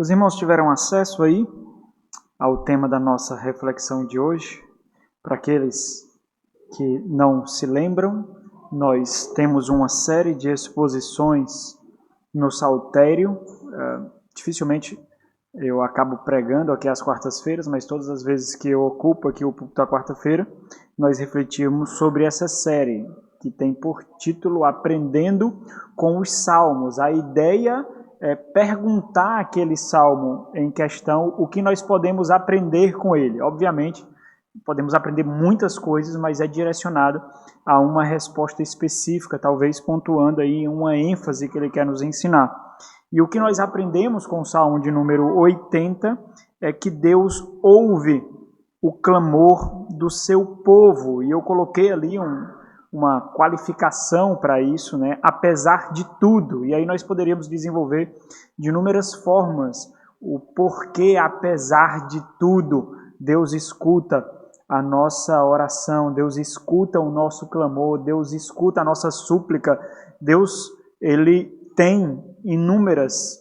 Os irmãos tiveram acesso aí ao tema da nossa reflexão de hoje? Para aqueles que não se lembram, nós temos uma série de exposições no Saltério. Dificilmente eu acabo pregando aqui às quartas-feiras, mas todas as vezes que eu ocupo aqui o púlpito à quarta-feira, nós refletimos sobre essa série, que tem por título Aprendendo com os Salmos. A ideia é perguntar àquele salmo em questão o que nós podemos aprender com ele. Obviamente, podemos aprender muitas coisas, mas é direcionado a uma resposta específica, talvez pontuando aí uma ênfase que ele quer nos ensinar. E o que nós aprendemos com o Salmo de número 80 é que Deus ouve o clamor do seu povo. E eu coloquei ali uma qualificação para isso, né? Apesar de tudo. E aí nós poderíamos desenvolver de inúmeras formas o porquê, apesar de tudo, Deus escuta a nossa oração, Deus escuta o nosso clamor, Deus escuta a nossa súplica. Deus, ele tem inúmeros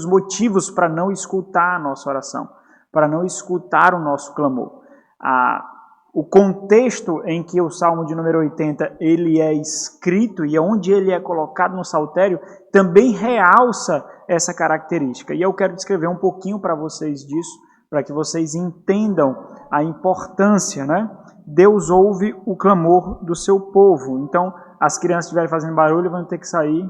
motivos para não escutar a nossa oração, para não escutar o nosso clamor. O contexto em que o Salmo de número 80 ele é escrito e onde ele é colocado no saltério também realça essa característica. E eu quero descrever um pouquinho para vocês disso, para que vocês entendam a importância, né? Deus ouve o clamor do seu povo. Então, as crianças estiverem fazendo barulho, vão ter que sair.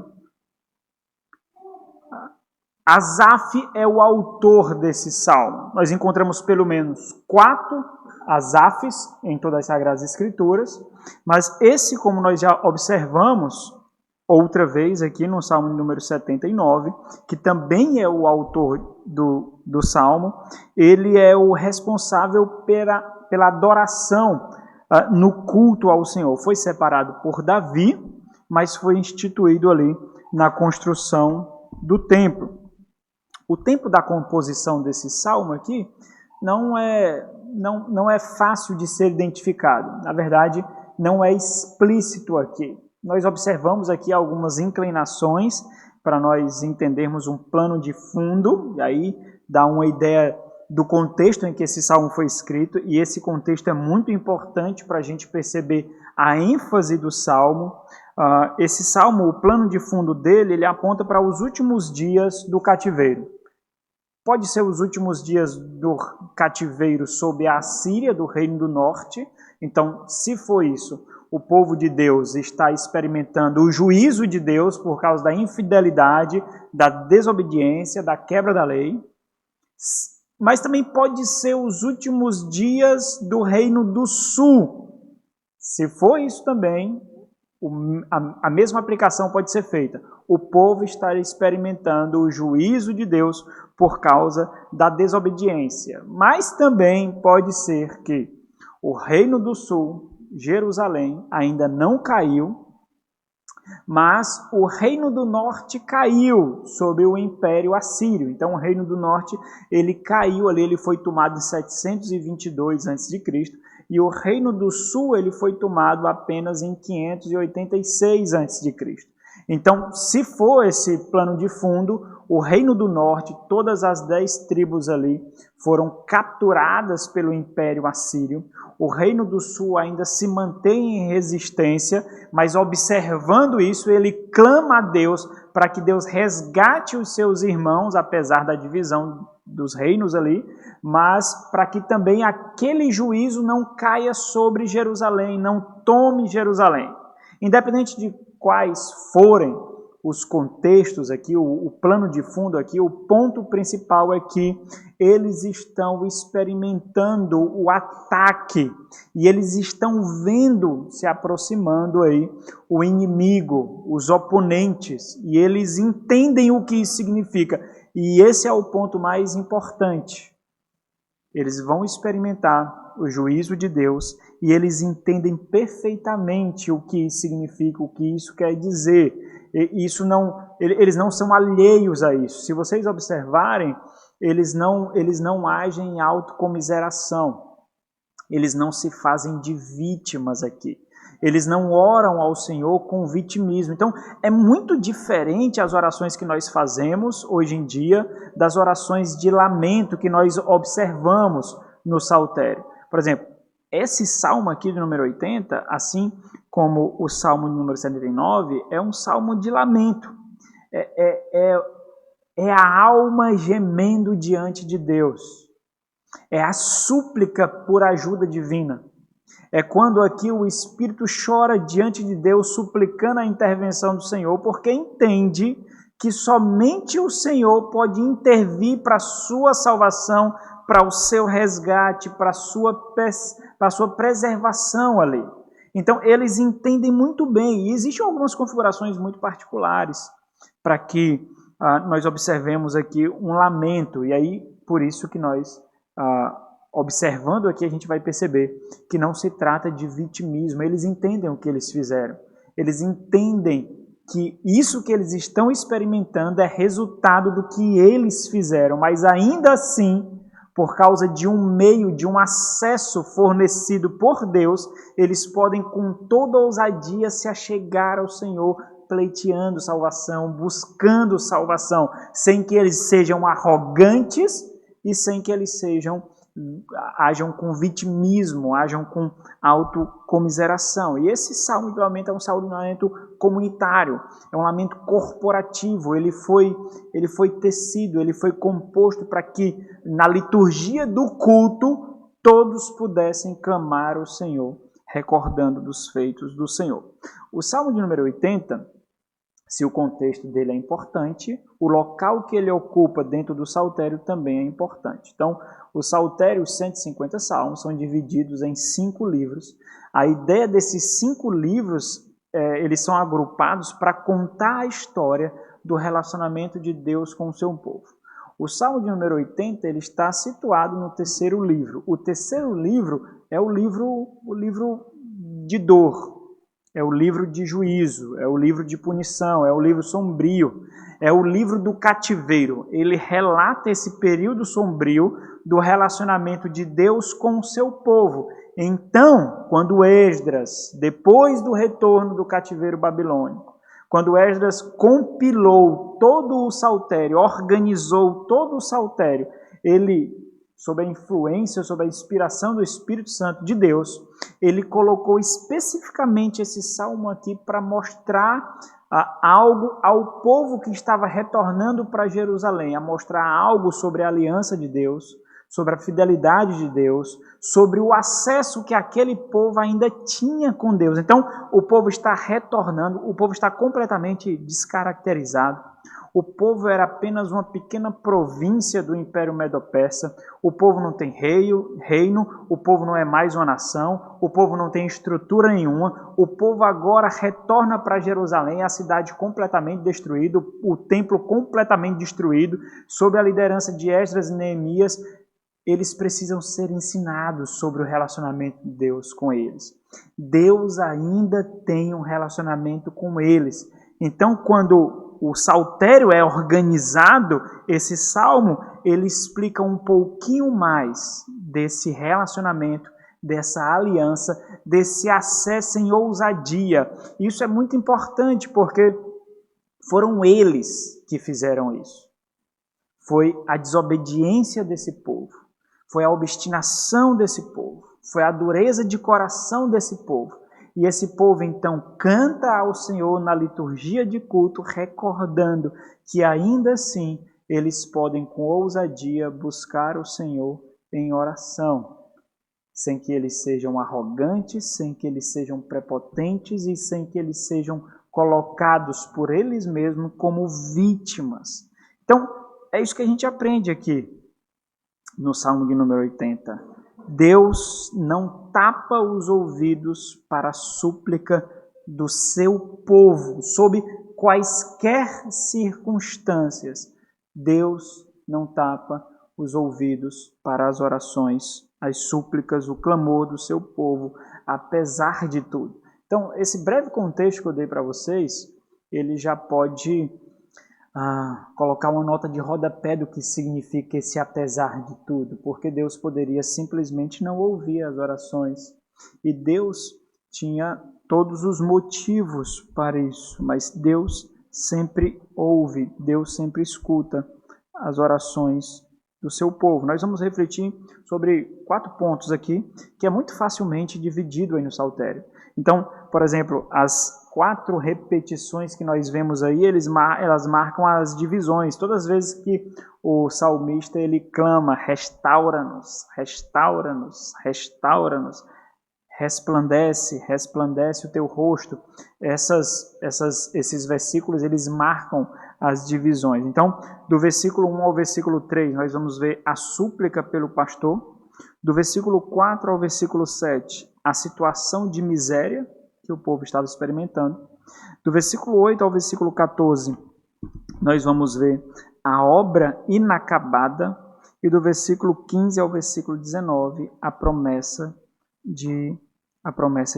Asaf é o autor desse salmo. Nós encontramos pelo menos 4 Asafs em todas as Sagradas Escrituras, mas esse, como nós já observamos outra vez aqui no Salmo número 79, que também é o autor do Salmo, ele é o responsável pela adoração no culto ao Senhor. Foi separado por Davi, mas foi instituído ali na construção do templo. O tempo da composição desse salmo aqui não é fácil de ser identificado. Na verdade, não é explícito aqui. Nós observamos aqui algumas inclinações para nós entendermos um plano de fundo, e aí dá uma ideia do contexto em que esse salmo foi escrito, e esse contexto é muito importante para a gente perceber a ênfase do salmo. Esse salmo, o plano de fundo dele, ele aponta para os últimos dias do cativeiro. Pode ser os últimos dias do cativeiro sob a Assíria, do Reino do Norte. Então, se for isso, o povo de Deus está experimentando o juízo de Deus por causa da infidelidade, da desobediência, da quebra da lei. Mas também pode ser os últimos dias do Reino do Sul. Se for isso também, a mesma aplicação pode ser feita. O povo está experimentando o juízo de Deus por causa da desobediência. Mas também pode ser que o Reino do Sul, Jerusalém, ainda não caiu, mas o Reino do Norte caiu sob o Império Assírio. Então o Reino do Norte ele caiu ali, ele foi tomado em 722 a.C., e o Reino do Sul ele foi tomado apenas em 586 a.C. Então, se for esse plano de fundo, o Reino do Norte, todas as 10 tribos ali foram capturadas pelo Império Assírio. O Reino do Sul ainda se mantém em resistência, mas observando isso, ele clama a Deus para que Deus resgate os seus irmãos, apesar da divisão dos reinos ali, mas para que também aquele juízo não caia sobre Jerusalém, não tome Jerusalém. Independente de quais forem os contextos aqui, o plano de fundo aqui, o ponto principal é que eles estão experimentando o ataque e eles estão vendo se aproximando aí o inimigo, os oponentes, e eles entendem o que isso significa. E esse é o ponto mais importante. Eles vão experimentar o juízo de Deus e eles entendem perfeitamente o que isso significa, o que isso quer dizer. Eles não são alheios a isso. Se vocês observarem, eles não agem em autocomiseração. Eles não se fazem de vítimas aqui. Eles não oram ao Senhor com vitimismo. Então, é muito diferente as orações que nós fazemos hoje em dia das orações de lamento que nós observamos no saltério. Por exemplo, esse salmo aqui de número 80, assim como o salmo de número 79, é um salmo de lamento. É a alma gemendo diante de Deus. É a súplica por ajuda divina. É quando aqui o Espírito chora diante de Deus, suplicando a intervenção do Senhor, porque entende que somente o Senhor pode intervir para a sua salvação, para o seu resgate, para a sua preservação ali. Então, eles entendem muito bem, e existem algumas configurações muito particulares para que nós observemos aqui um lamento, e aí, por isso que nós, observando aqui, a gente vai perceber que não se trata de vitimismo. Eles entendem o que eles fizeram. Eles entendem que isso que eles estão experimentando é resultado do que eles fizeram, mas ainda assim, por causa de um meio, de um acesso fornecido por Deus, eles podem com toda ousadia se achegar ao Senhor, pleiteando salvação, buscando salvação, sem que eles sejam arrogantes e sem que eles hajam com vitimismo, hajam com autocomiseração. E esse salmo de lamento é um salmo de lamento comunitário, é um lamento corporativo, ele foi tecido, ele foi composto para que na liturgia do culto todos pudessem clamar ao Senhor, recordando dos feitos do Senhor. O salmo de número 80, se o contexto dele é importante, o local que ele ocupa dentro do saltério também é importante. Então, o saltério, os 150 salmos, são divididos em 5 livros. A ideia desses 5 livros, eles são agrupados para contar a história do relacionamento de Deus com o seu povo. O salmo de número 80, ele está situado no 3º livro. O 3º livro é o livro de dor, é o livro de juízo, é o livro de punição, é o livro sombrio, é o livro do cativeiro. Ele relata esse período sombrio do relacionamento de Deus com o seu povo. Então, quando Esdras, depois do retorno do cativeiro babilônico, quando Esdras compilou todo o saltério, organizou todo o saltério, ele, sob a influência, sob a inspiração do Espírito Santo de Deus, ele colocou especificamente esse salmo aqui para mostrar algo ao povo que estava retornando para Jerusalém, a mostrar algo sobre a aliança de Deus, sobre a fidelidade de Deus, sobre o acesso que aquele povo ainda tinha com Deus. Então, o povo está retornando, o povo está completamente descaracterizado. O povo era apenas uma pequena província do Império Medo-Persa. O povo não tem reino, o povo não é mais uma nação, o povo não tem estrutura nenhuma. O povo agora retorna para Jerusalém, a cidade completamente destruída, o templo completamente destruído, sob a liderança de Esdras e Neemias. Eles precisam ser ensinados sobre o relacionamento de Deus com eles. Deus ainda tem um relacionamento com eles. Então, quando o saltério é organizado, esse salmo, ele explica um pouquinho mais desse relacionamento, dessa aliança, desse acesso em ousadia. Isso é muito importante porque foram eles que fizeram isso. Foi a desobediência desse povo, foi a obstinação desse povo, foi a dureza de coração desse povo. E esse povo, então, canta ao Senhor na liturgia de culto, recordando que ainda assim eles podem, com ousadia, buscar o Senhor em oração, sem que eles sejam arrogantes, sem que eles sejam prepotentes e sem que eles sejam colocados por eles mesmos como vítimas. Então, é isso que a gente aprende aqui no Salmo de número 80. Deus não tapa os ouvidos para a súplica do seu povo, sob quaisquer circunstâncias. Deus não tapa os ouvidos para as orações, as súplicas, o clamor do seu povo, apesar de tudo. Então, esse breve contexto que eu dei para vocês, ele já pode colocar uma nota de rodapé do que significa esse apesar de tudo, porque Deus poderia simplesmente não ouvir as orações. E Deus tinha todos os motivos para isso, mas Deus sempre ouve, Deus sempre escuta as orações do seu povo. Nós vamos refletir sobre 4 pontos aqui, que é muito facilmente dividido aí no Saltério. Então, por exemplo, as 4 repetições que nós vemos aí, elas marcam as divisões. Todas as vezes que o salmista ele clama, restaura-nos, restaura-nos, restaura-nos, resplandece, resplandece o teu rosto. Esses versículos, eles marcam as divisões. Então, do versículo 1 ao versículo 3, nós vamos ver a súplica pelo pastor. Do versículo 4 ao versículo 7, a situação de miséria que o povo estava experimentando. Do versículo 8 ao versículo 14, nós vamos ver a obra inacabada. E do versículo 15 ao versículo 19, a promessa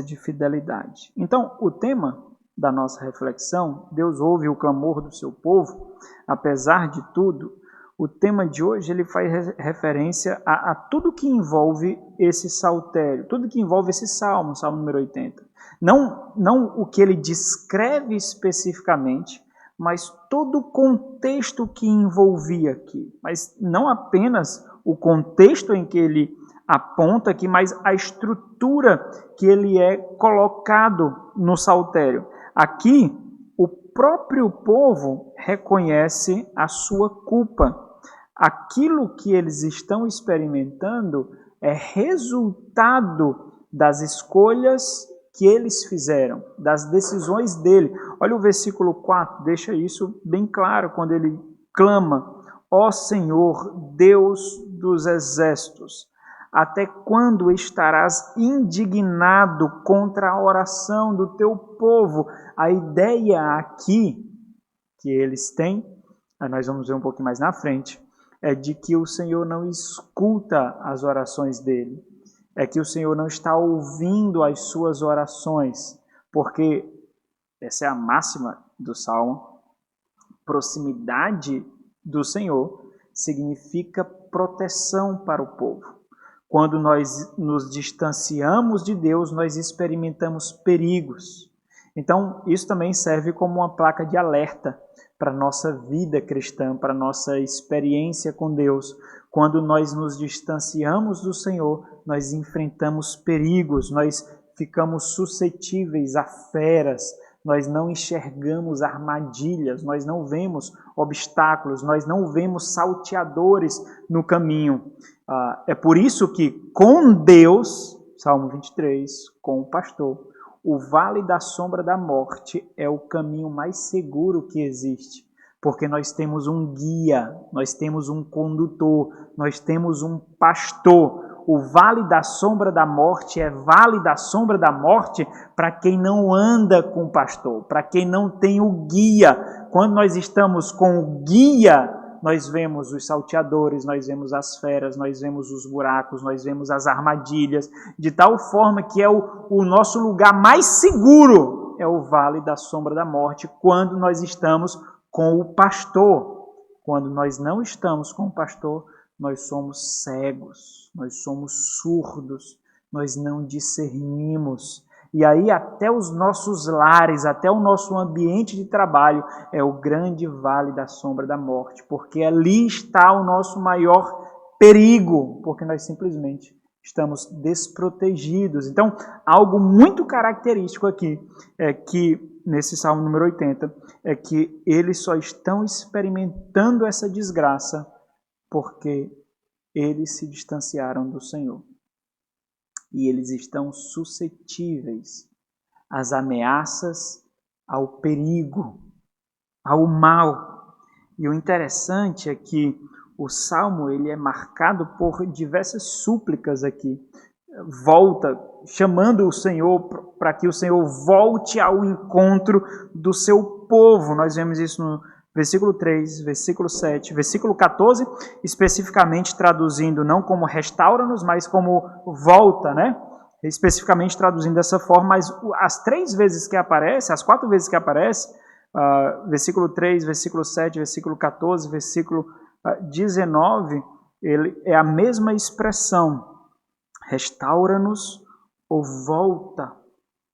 de fidelidade. Então, o tema da nossa reflexão, Deus ouve o clamor do seu povo, apesar de tudo. O tema de hoje ele faz referência a tudo que envolve esse saltério, tudo que envolve esse salmo, salmo número 80. Não o que ele descreve especificamente, mas todo o contexto que envolvia aqui. Mas não apenas o contexto em que ele aponta aqui, mas a estrutura que ele é colocado no saltério. Aqui, o próprio povo reconhece a sua culpa. Aquilo que eles estão experimentando é resultado das escolhas que eles fizeram, das decisões dele. Olha o versículo 4, deixa isso bem claro quando ele clama: ó Senhor, Deus dos exércitos, até quando estarás indignado contra a oração do teu povo? A ideia aqui que eles têm, nós vamos ver um pouquinho mais na frente, é de que o Senhor não escuta as orações dele. É que o Senhor não está ouvindo as suas orações, porque essa é a máxima do Salmo. Proximidade do Senhor significa proteção para o povo. Quando nós nos distanciamos de Deus, nós experimentamos perigos. Então, isso também serve como uma placa de alerta para a nossa vida cristã, para a nossa experiência com Deus. Quando nós nos distanciamos do Senhor, nós enfrentamos perigos, nós ficamos suscetíveis a feras, nós não enxergamos armadilhas, nós não vemos obstáculos, nós não vemos salteadores no caminho. É por isso que com Deus, Salmo 23, com o pastor, o vale da sombra da morte é o caminho mais seguro que existe, porque nós temos um guia, nós temos um condutor, nós temos um pastor. O vale da sombra da morte é vale da sombra da morte para quem não anda com o pastor, para quem não tem o guia. Quando nós estamos com o guia, nós vemos os salteadores, nós vemos as feras, nós vemos os buracos, nós vemos as armadilhas, de tal forma que é o nosso lugar mais seguro, é o vale da sombra da morte, quando nós estamos com o pastor. Quando nós não estamos com o pastor, nós somos cegos, nós somos surdos, nós não discernimos. E aí até os nossos lares, até o nosso ambiente de trabalho é o grande vale da sombra da morte, porque ali está o nosso maior perigo, porque nós simplesmente estamos desprotegidos. Então, algo muito característico aqui é que, nesse Salmo número 80, é que eles só estão experimentando essa desgraça porque eles se distanciaram do Senhor. E eles estão suscetíveis às ameaças, ao perigo, ao mal. E o interessante é que o Salmo ele é marcado por diversas súplicas aqui. Volta, chamando o Senhor para que o Senhor volte ao encontro do seu povo. Nós vemos isso no versículo 3, versículo 7, versículo 14, especificamente traduzindo não como restaura-nos, mas como volta, né? Especificamente traduzindo dessa forma, mas as 3 vezes que aparece, as 4 vezes que aparece, versículo 3, versículo 7, versículo 14, versículo 19, ele é a mesma expressão, restaura-nos ou volta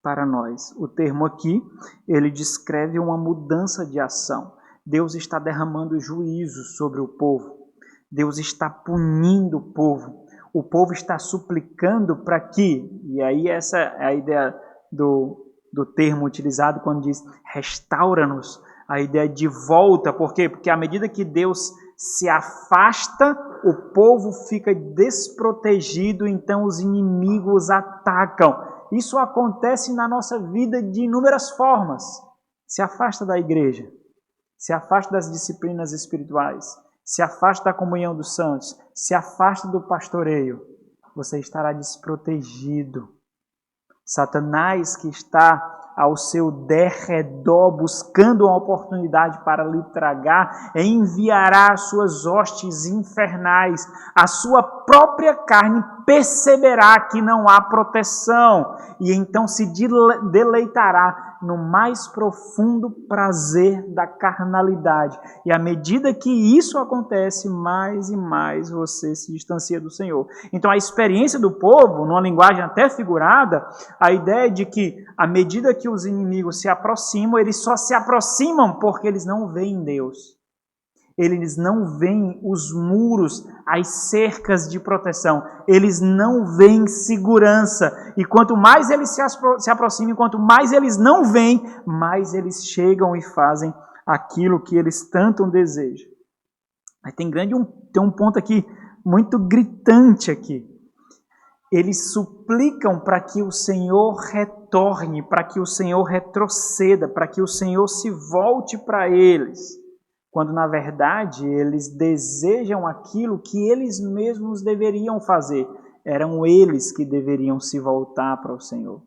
para nós. O termo aqui, ele descreve uma mudança de ação. Deus está derramando juízo sobre o povo. Deus está punindo o povo. O povo está suplicando para que, e aí essa é a ideia do termo utilizado quando diz restaura-nos, a ideia de volta. Por quê? Porque à medida que Deus se afasta, o povo fica desprotegido, então os inimigos atacam. Isso acontece na nossa vida de inúmeras formas. Se afasta da igreja, se afasta das disciplinas espirituais, se afasta da comunhão dos santos, se afasta do pastoreio, você estará desprotegido. Satanás, que está ao seu derredor, buscando uma oportunidade para lhe tragar, enviará as suas hostes infernais. A sua própria carne perceberá que não há proteção e então se deleitará no mais profundo prazer da carnalidade. E à medida que isso acontece, mais e mais você se distancia do Senhor. Então a experiência do povo, numa linguagem até figurada, a ideia de que à medida que os inimigos se aproximam, eles só se aproximam porque eles não veem Deus. Eles não veem os muros, as cercas de proteção. Eles não veem segurança. E quanto mais eles se aproximam, quanto mais eles não veem, mais eles chegam e fazem aquilo que eles tanto desejam. Mas tem um ponto aqui muito gritante aqui. Eles suplicam para que o Senhor retorne, para que o Senhor retroceda, para que o Senhor se volte para eles. Quando, na verdade, eles desejam aquilo que eles mesmos deveriam fazer. Eram eles que deveriam se voltar para o Senhor.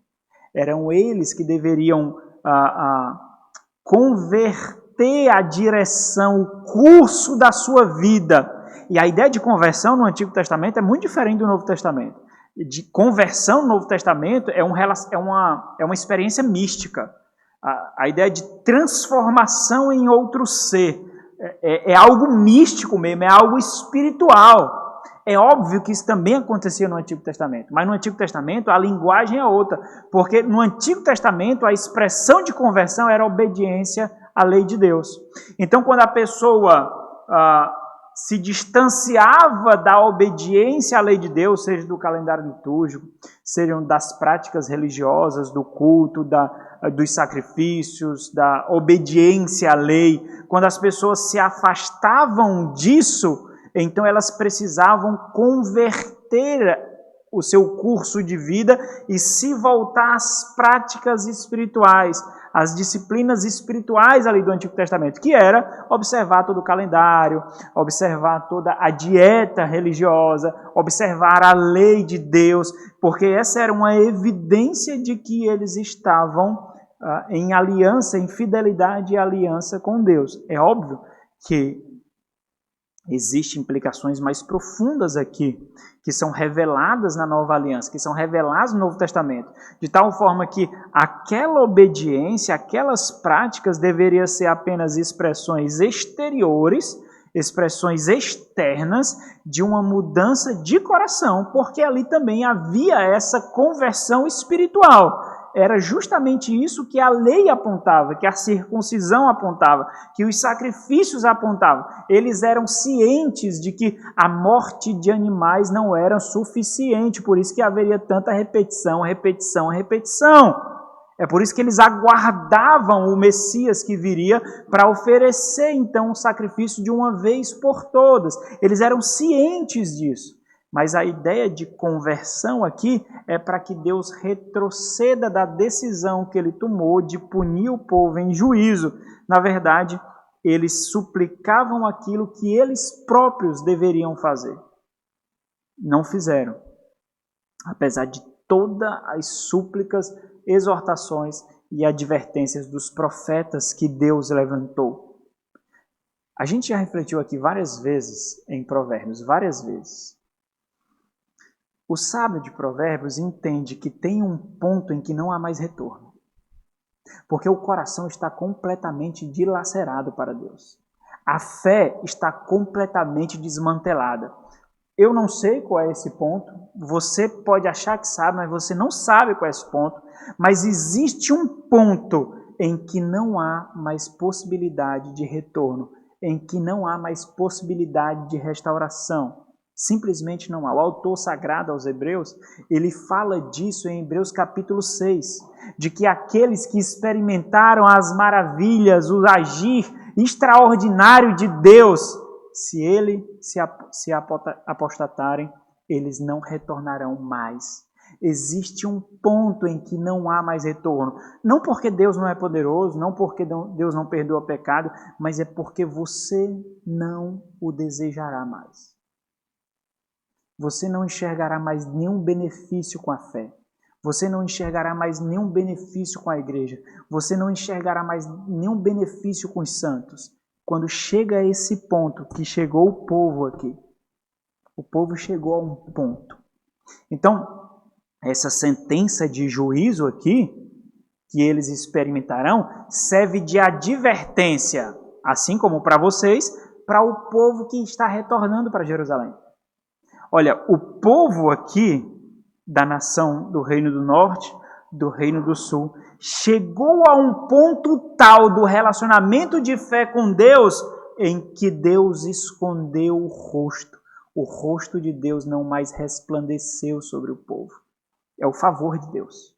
Eram eles que deveriam converter a direção, o curso da sua vida. E a ideia de conversão no Antigo Testamento é muito diferente do Novo Testamento. De conversão no Novo Testamento é uma experiência mística. A ideia de transformação em outro ser. É algo místico mesmo, é algo espiritual. É óbvio que isso também acontecia no Antigo Testamento, mas no Antigo Testamento a linguagem é outra, porque no Antigo Testamento a expressão de conversão era obediência à lei de Deus. Então, quando a pessoa se distanciava da obediência à lei de Deus, seja do calendário litúrgico, sejam das práticas religiosas, do culto, dos sacrifícios, da obediência à lei, quando as pessoas se afastavam disso, então elas precisavam converter o seu curso de vida e se voltar às práticas espirituais, às disciplinas espirituais ali do Antigo Testamento, que era observar todo o calendário, observar toda a dieta religiosa, observar a lei de Deus, porque essa era uma evidência de que eles estavam em aliança, em fidelidade e aliança com Deus. É óbvio que existem implicações mais profundas aqui, que são reveladas na Nova Aliança, que são reveladas no Novo Testamento, de tal forma que aquela obediência, aquelas práticas deveriam ser apenas expressões exteriores, expressões externas de uma mudança de coração, porque ali também havia essa conversão espiritual. Era justamente isso que a lei apontava, que a circuncisão apontava, que os sacrifícios apontavam. Eles eram cientes de que a morte de animais não era suficiente, por isso que haveria tanta repetição. É por isso que eles aguardavam o Messias que viria para oferecer então um sacrifício de uma vez por todas. Eles eram cientes disso. Mas a ideia de conversão aqui é para que Deus retroceda da decisão que ele tomou de punir o povo em juízo. Na verdade, eles suplicavam aquilo que eles próprios deveriam fazer. Não fizeram. Apesar de todas as súplicas, exortações e advertências dos profetas que Deus levantou. A gente já refletiu aqui várias vezes em Provérbios, várias vezes. O sábio de Provérbios entende que tem um ponto em que não há mais retorno. Porque o coração está completamente dilacerado para Deus. A fé está completamente desmantelada. Eu não sei qual é esse ponto. Você pode achar que sabe, mas você não sabe qual é esse ponto. Mas existe um ponto em que não há mais possibilidade de retorno, em que não há mais possibilidade de restauração. Simplesmente não há. O autor sagrado aos Hebreus, ele fala disso em Hebreus capítulo 6, de que aqueles que experimentaram as maravilhas, o agir extraordinário de Deus, se apostatarem, eles não retornarão mais. Existe um ponto em que não há mais retorno. Não porque Deus não é poderoso, não porque Deus não perdoa o pecado, mas é porque você não o desejará mais. Você não enxergará mais nenhum benefício com a fé. Você não enxergará mais nenhum benefício com a igreja. Você não enxergará mais nenhum benefício com os santos. Quando chega a esse ponto que chegou o povo aqui, o povo chegou a um ponto. Então, essa sentença de juízo aqui, que eles experimentarão, serve de advertência, assim como para vocês, para o povo que está retornando para Jerusalém. Olha, o povo aqui da nação do Reino do Norte, do Reino do Sul, chegou a um ponto tal do relacionamento de fé com Deus em que Deus escondeu o rosto. O rosto de Deus não mais resplandeceu sobre o povo. É o favor de Deus.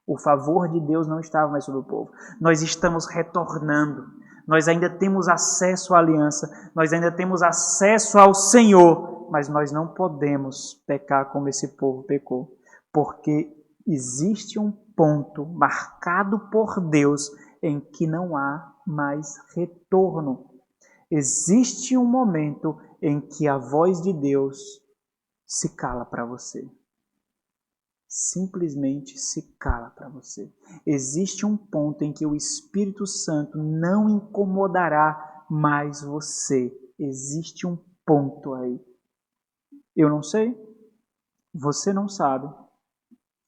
O favor de Deus não estava mais sobre o povo. Nós estamos retornando. Nós ainda temos acesso à aliança. Nós ainda temos acesso ao Senhor. Mas nós não podemos pecar como esse povo pecou. Porque existe um ponto marcado por Deus em que não há mais retorno. Existe um momento em que a voz de Deus se cala para você. Simplesmente se cala para você. Existe um ponto em que o Espírito Santo não incomodará mais você. Existe um ponto aí. Eu não sei, você não sabe.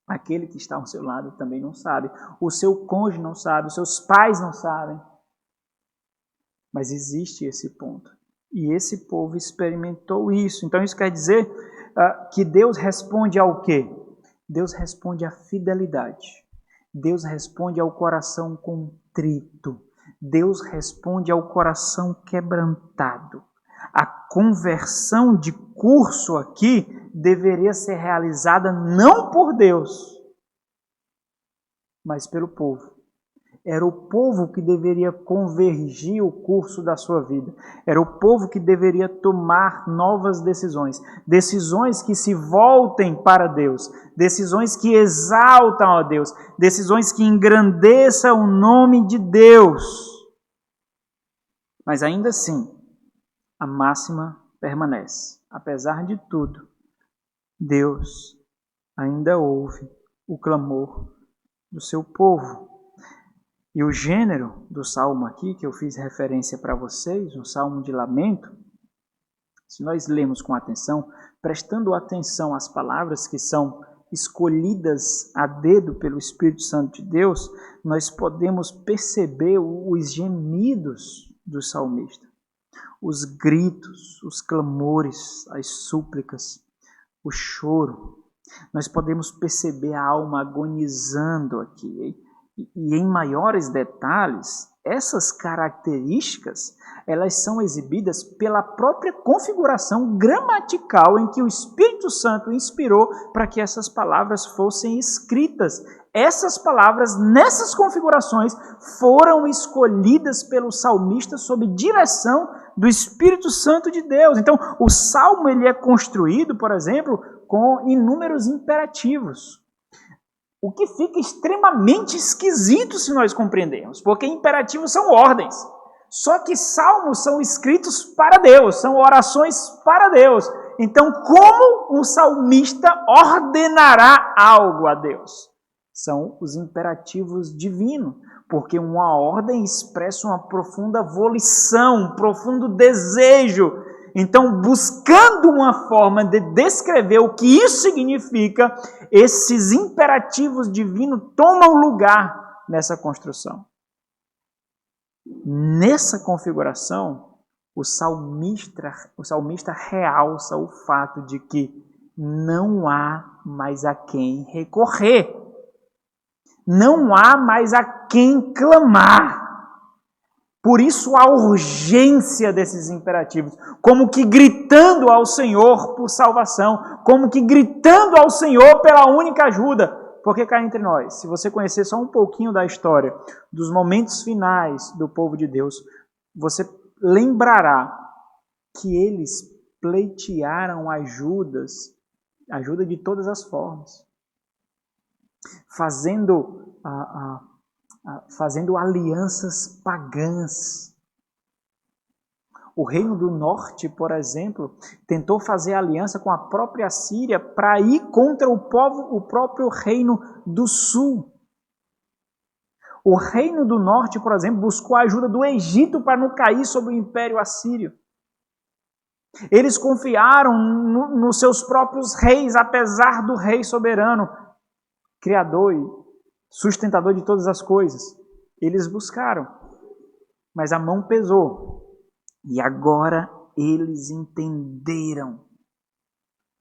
Aquele que está ao seu lado também não sabe. O seu cônjuge não sabe, os seus pais não sabem. Mas existe esse ponto. E esse povo experimentou isso. Então isso quer dizer que Deus responde ao quê? Deus responde à fidelidade. Deus responde ao coração contrito. Deus responde ao coração quebrantado. A conversão de curso aqui deveria ser realizada não por Deus, mas pelo povo. Era o povo que deveria convergir o curso da sua vida. Era o povo que deveria tomar novas decisões. Decisões que se voltem para Deus. Decisões que exaltam a Deus. Decisões que engrandeçam o nome de Deus. Mas ainda assim, a máxima permanece. Apesar de tudo, Deus ainda ouve o clamor do seu povo. E o gênero do salmo aqui, que eu fiz referência para vocês, um salmo de lamento, se nós lemos com atenção, prestando atenção às palavras que são escolhidas a dedo pelo Espírito Santo de Deus, nós podemos perceber os gemidos do salmista, os gritos, os clamores, as súplicas, o choro. Nós podemos perceber a alma agonizando aqui. E em maiores detalhes, essas características, elas são exibidas pela própria configuração gramatical em que o Espírito Santo inspirou para que essas palavras fossem escritas. Essas palavras, nessas configurações, foram escolhidas pelo salmista sob direção do Espírito Santo de Deus. Então, o salmo ele é construído, por exemplo, com inúmeros imperativos. O que fica extremamente esquisito se nós compreendermos, porque imperativos são ordens. Só que salmos são escritos para Deus, são orações para Deus. Então, como um salmista ordenará algo a Deus? São os imperativos divinos, porque uma ordem expressa uma profunda volição, um profundo desejo. Então, buscando uma forma de descrever o que isso significa, esses imperativos divinos tomam lugar nessa construção. Nessa configuração, o salmista realça o fato de que não há mais a quem recorrer. Não há mais a quem clamar. Por isso a urgência desses imperativos, como que gritando ao Senhor por salvação, como que gritando ao Senhor pela única ajuda. Porque cá entre nós, se você conhecer só um pouquinho da história, dos momentos finais do povo de Deus, você lembrará que eles pleitearam ajuda de todas as formas, fazendo alianças pagãs. O reino do norte, por exemplo, tentou fazer aliança com a própria Síria para ir contra o próprio reino do sul. O reino do norte, por exemplo, buscou a ajuda do Egito para não cair sob o império assírio. Eles confiaram nos seus próprios reis, apesar do rei soberano, criador e sustentador de todas as coisas. Eles buscaram, mas a mão pesou. E agora eles entenderam.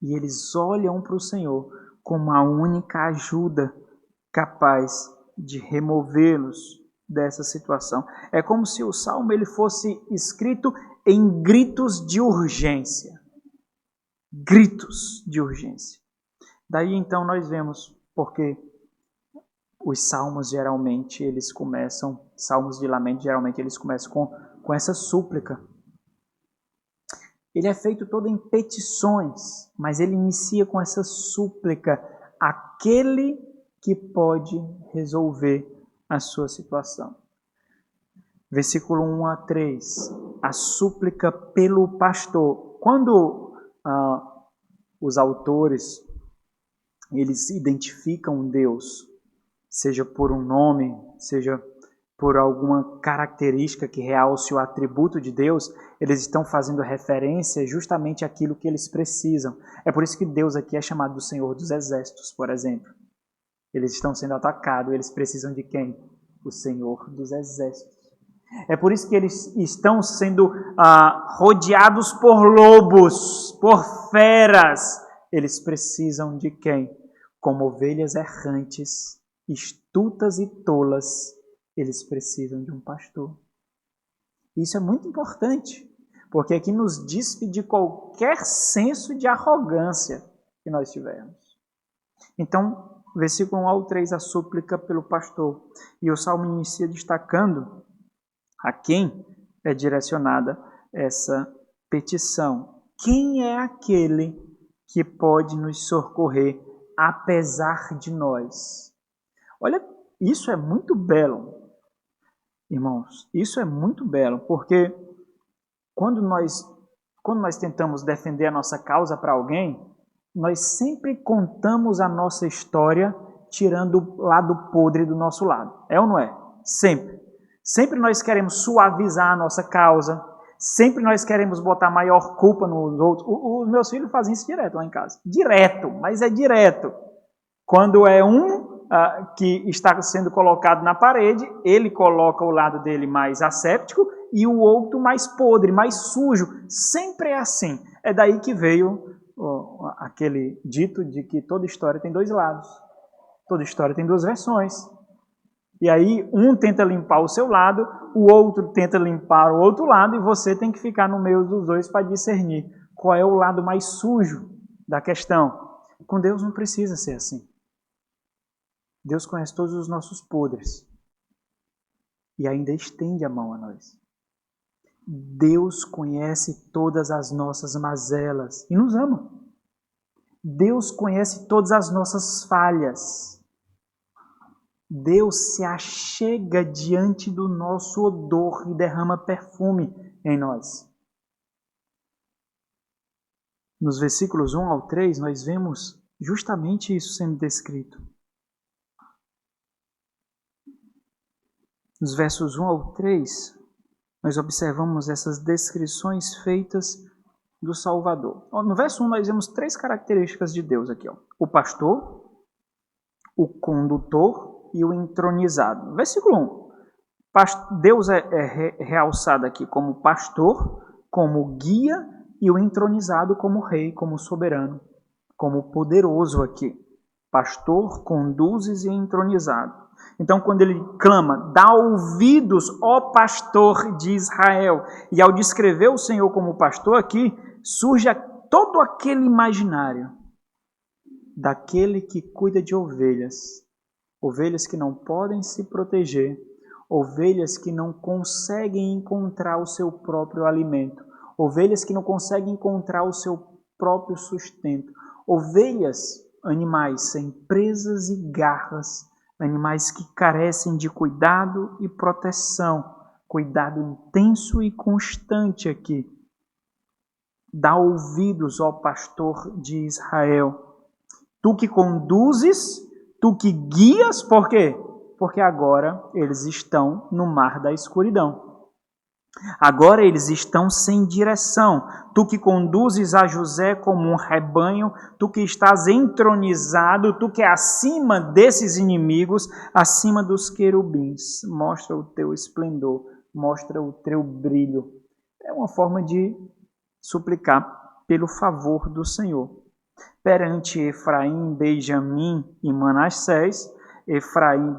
E eles olham para o Senhor como a única ajuda capaz de removê-los dessa situação. É como se o salmo ele fosse escrito em gritos de urgência. Gritos de urgência. Daí então nós vemos porque os salmos geralmente eles começam, salmos de lamento geralmente eles começam com essa súplica. Ele é feito todo em petições, mas ele inicia com essa súplica, aquele que pode resolver a sua situação. Versículo 1 a 3, a súplica pelo pastor. Quando os autores eles identificam Deus, seja por um nome, seja por alguma característica que realce o atributo de Deus, eles estão fazendo referência justamente àquilo que eles precisam. É por isso que Deus aqui é chamado do Senhor dos Exércitos, por exemplo. Eles estão sendo atacados, eles precisam de quem? O Senhor dos Exércitos. É por isso que eles estão sendo rodeados por lobos, por feras. Eles precisam de quem? Como ovelhas errantes, estultas e tolas, eles precisam de um pastor. Isso é muito importante, porque aqui nos despe de qualquer senso de arrogância que nós tivermos. Então, versículo 1 ao 3, a súplica pelo pastor. E o salmo inicia destacando a quem é direcionada essa petição. Quem é aquele que pode nos socorrer apesar de nós? Olha, isso é muito belo, irmãos. Isso é muito belo, porque quando nós tentamos defender a nossa causa para alguém, nós sempre contamos a nossa história tirando o lado podre do nosso lado. É ou não é? Sempre. Sempre nós queremos suavizar a nossa causa, sempre nós queremos botar maior culpa nos outros. Os meus filhos fazem isso direto lá em casa. Direto, mas é direto. Quando é que está sendo colocado na parede, ele coloca o lado dele mais asséptico e o outro mais podre, mais sujo. Sempre é assim. É daí que veio aquele dito de que toda história tem dois lados. Toda história tem duas versões. E aí um tenta limpar o seu lado, o outro tenta limpar o outro lado e você tem que ficar no meio dos dois para discernir qual é o lado mais sujo da questão. Com Deus não precisa ser assim. Deus conhece todos os nossos podres e ainda estende a mão a nós. Deus conhece todas as nossas mazelas e nos ama. Deus conhece todas as nossas falhas. Deus se achega diante do nosso odor e derrama perfume em nós. Nos versículos 1 ao 3, nós vemos justamente isso sendo descrito. Nos versos 1 ao 3, nós observamos essas descrições feitas do Salvador. No verso 1, nós vemos três características de Deus aqui. O pastor, o condutor e o entronizado. Versículo 1. Deus é realçado aqui como pastor, como guia e o entronizado como rei, como soberano, como poderoso aqui. Pastor, conduzes e entronizado. Então, quando ele clama, dá ouvidos, ó pastor de Israel, e ao descrever o Senhor como pastor aqui, surge todo aquele imaginário daquele que cuida de ovelhas, ovelhas que não podem se proteger, ovelhas que não conseguem encontrar o seu próprio alimento, ovelhas que não conseguem encontrar o seu próprio sustento, ovelhas, animais sem presas e garras, animais que carecem de cuidado e proteção, cuidado intenso e constante aqui. Dá ouvidos, ó pastor de Israel. Tu que conduzes, tu que guias, por quê? Porque agora eles estão no mar da escuridão. Agora eles estão sem direção. Tu que conduzes a José como um rebanho, tu que estás entronizado, tu que é acima desses inimigos, acima dos querubins. Mostra o teu esplendor, mostra o teu brilho. É uma forma de suplicar pelo favor do Senhor. Perante Efraim, Benjamim e Manassés, Efraim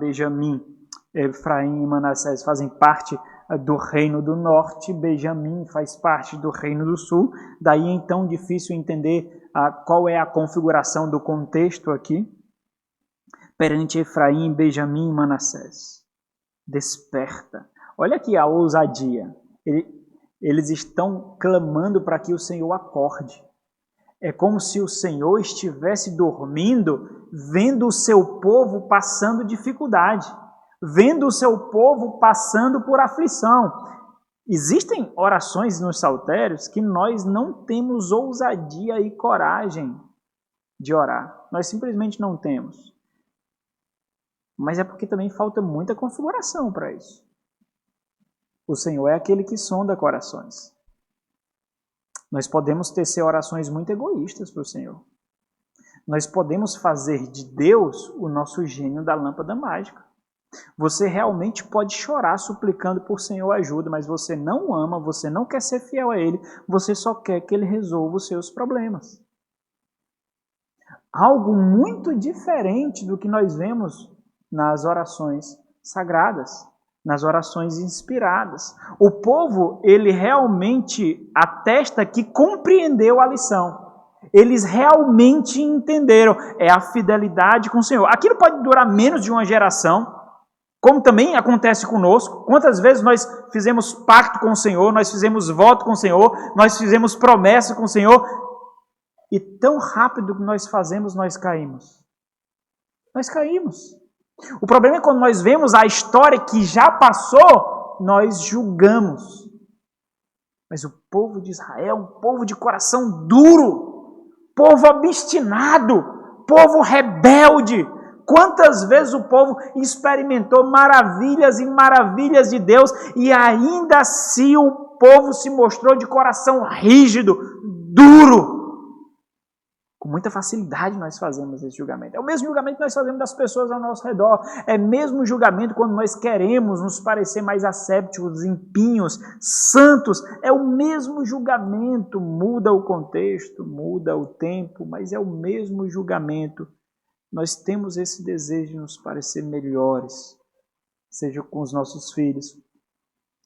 e Manassés fazem parte do reino do norte, Benjamim faz parte do reino do sul. Daí então difícil entender qual é a configuração do contexto aqui. Perante Efraim, Benjamim e Manassés. Desperta. Olha aqui a ousadia. Eles estão clamando para que o Senhor acorde. É como se o Senhor estivesse dormindo, vendo o seu povo passando dificuldade, vendo o seu povo passando por aflição. Existem orações nos saltérios que nós não temos ousadia e coragem de orar. Nós simplesmente não temos. Mas é porque também falta muita configuração para isso. O Senhor é aquele que sonda corações. Nós podemos tecer orações muito egoístas para o Senhor. Nós podemos fazer de Deus o nosso gênio da lâmpada mágica. Você realmente pode chorar suplicando por Senhor ajuda, mas você não ama, você não quer ser fiel a Ele, você só quer que Ele resolva os seus problemas. Algo muito diferente do que nós vemos nas orações sagradas, nas orações inspiradas. O povo, ele realmente atesta que compreendeu a lição. Eles realmente entenderam. É a fidelidade com o Senhor. Aquilo pode durar menos de uma geração, como também acontece conosco. Quantas vezes nós fizemos pacto com o Senhor, nós fizemos voto com o Senhor, nós fizemos promessa com o Senhor, e tão rápido que nós fazemos, nós caímos. Nós caímos. O problema é quando nós vemos a história que já passou, nós julgamos. Mas o povo de Israel é um povo de coração duro, povo obstinado, povo rebelde. Quantas vezes o povo experimentou maravilhas e maravilhas de Deus e ainda assim o povo se mostrou de coração rígido, duro. Com muita facilidade nós fazemos esse julgamento. É o mesmo julgamento que nós fazemos das pessoas ao nosso redor. É o mesmo julgamento quando nós queremos nos parecer mais assépticos, limpinhos, santos. É o mesmo julgamento. Muda o contexto, muda o tempo, mas é o mesmo julgamento. Nós temos esse desejo de nos parecer melhores, seja com os nossos filhos,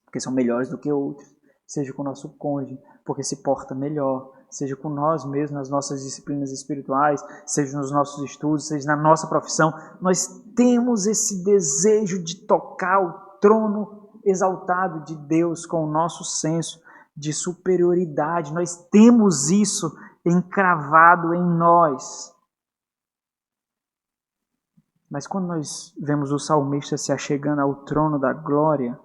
porque são melhores do que outros, seja com o nosso cônjuge, porque se porta melhor, seja com nós mesmos, nas nossas disciplinas espirituais, seja nos nossos estudos, seja na nossa profissão. Nós temos esse desejo de tocar o trono exaltado de Deus com o nosso senso de superioridade. Nós temos isso encravado em nós. Mas quando nós vemos o salmista se achegando ao trono da glória,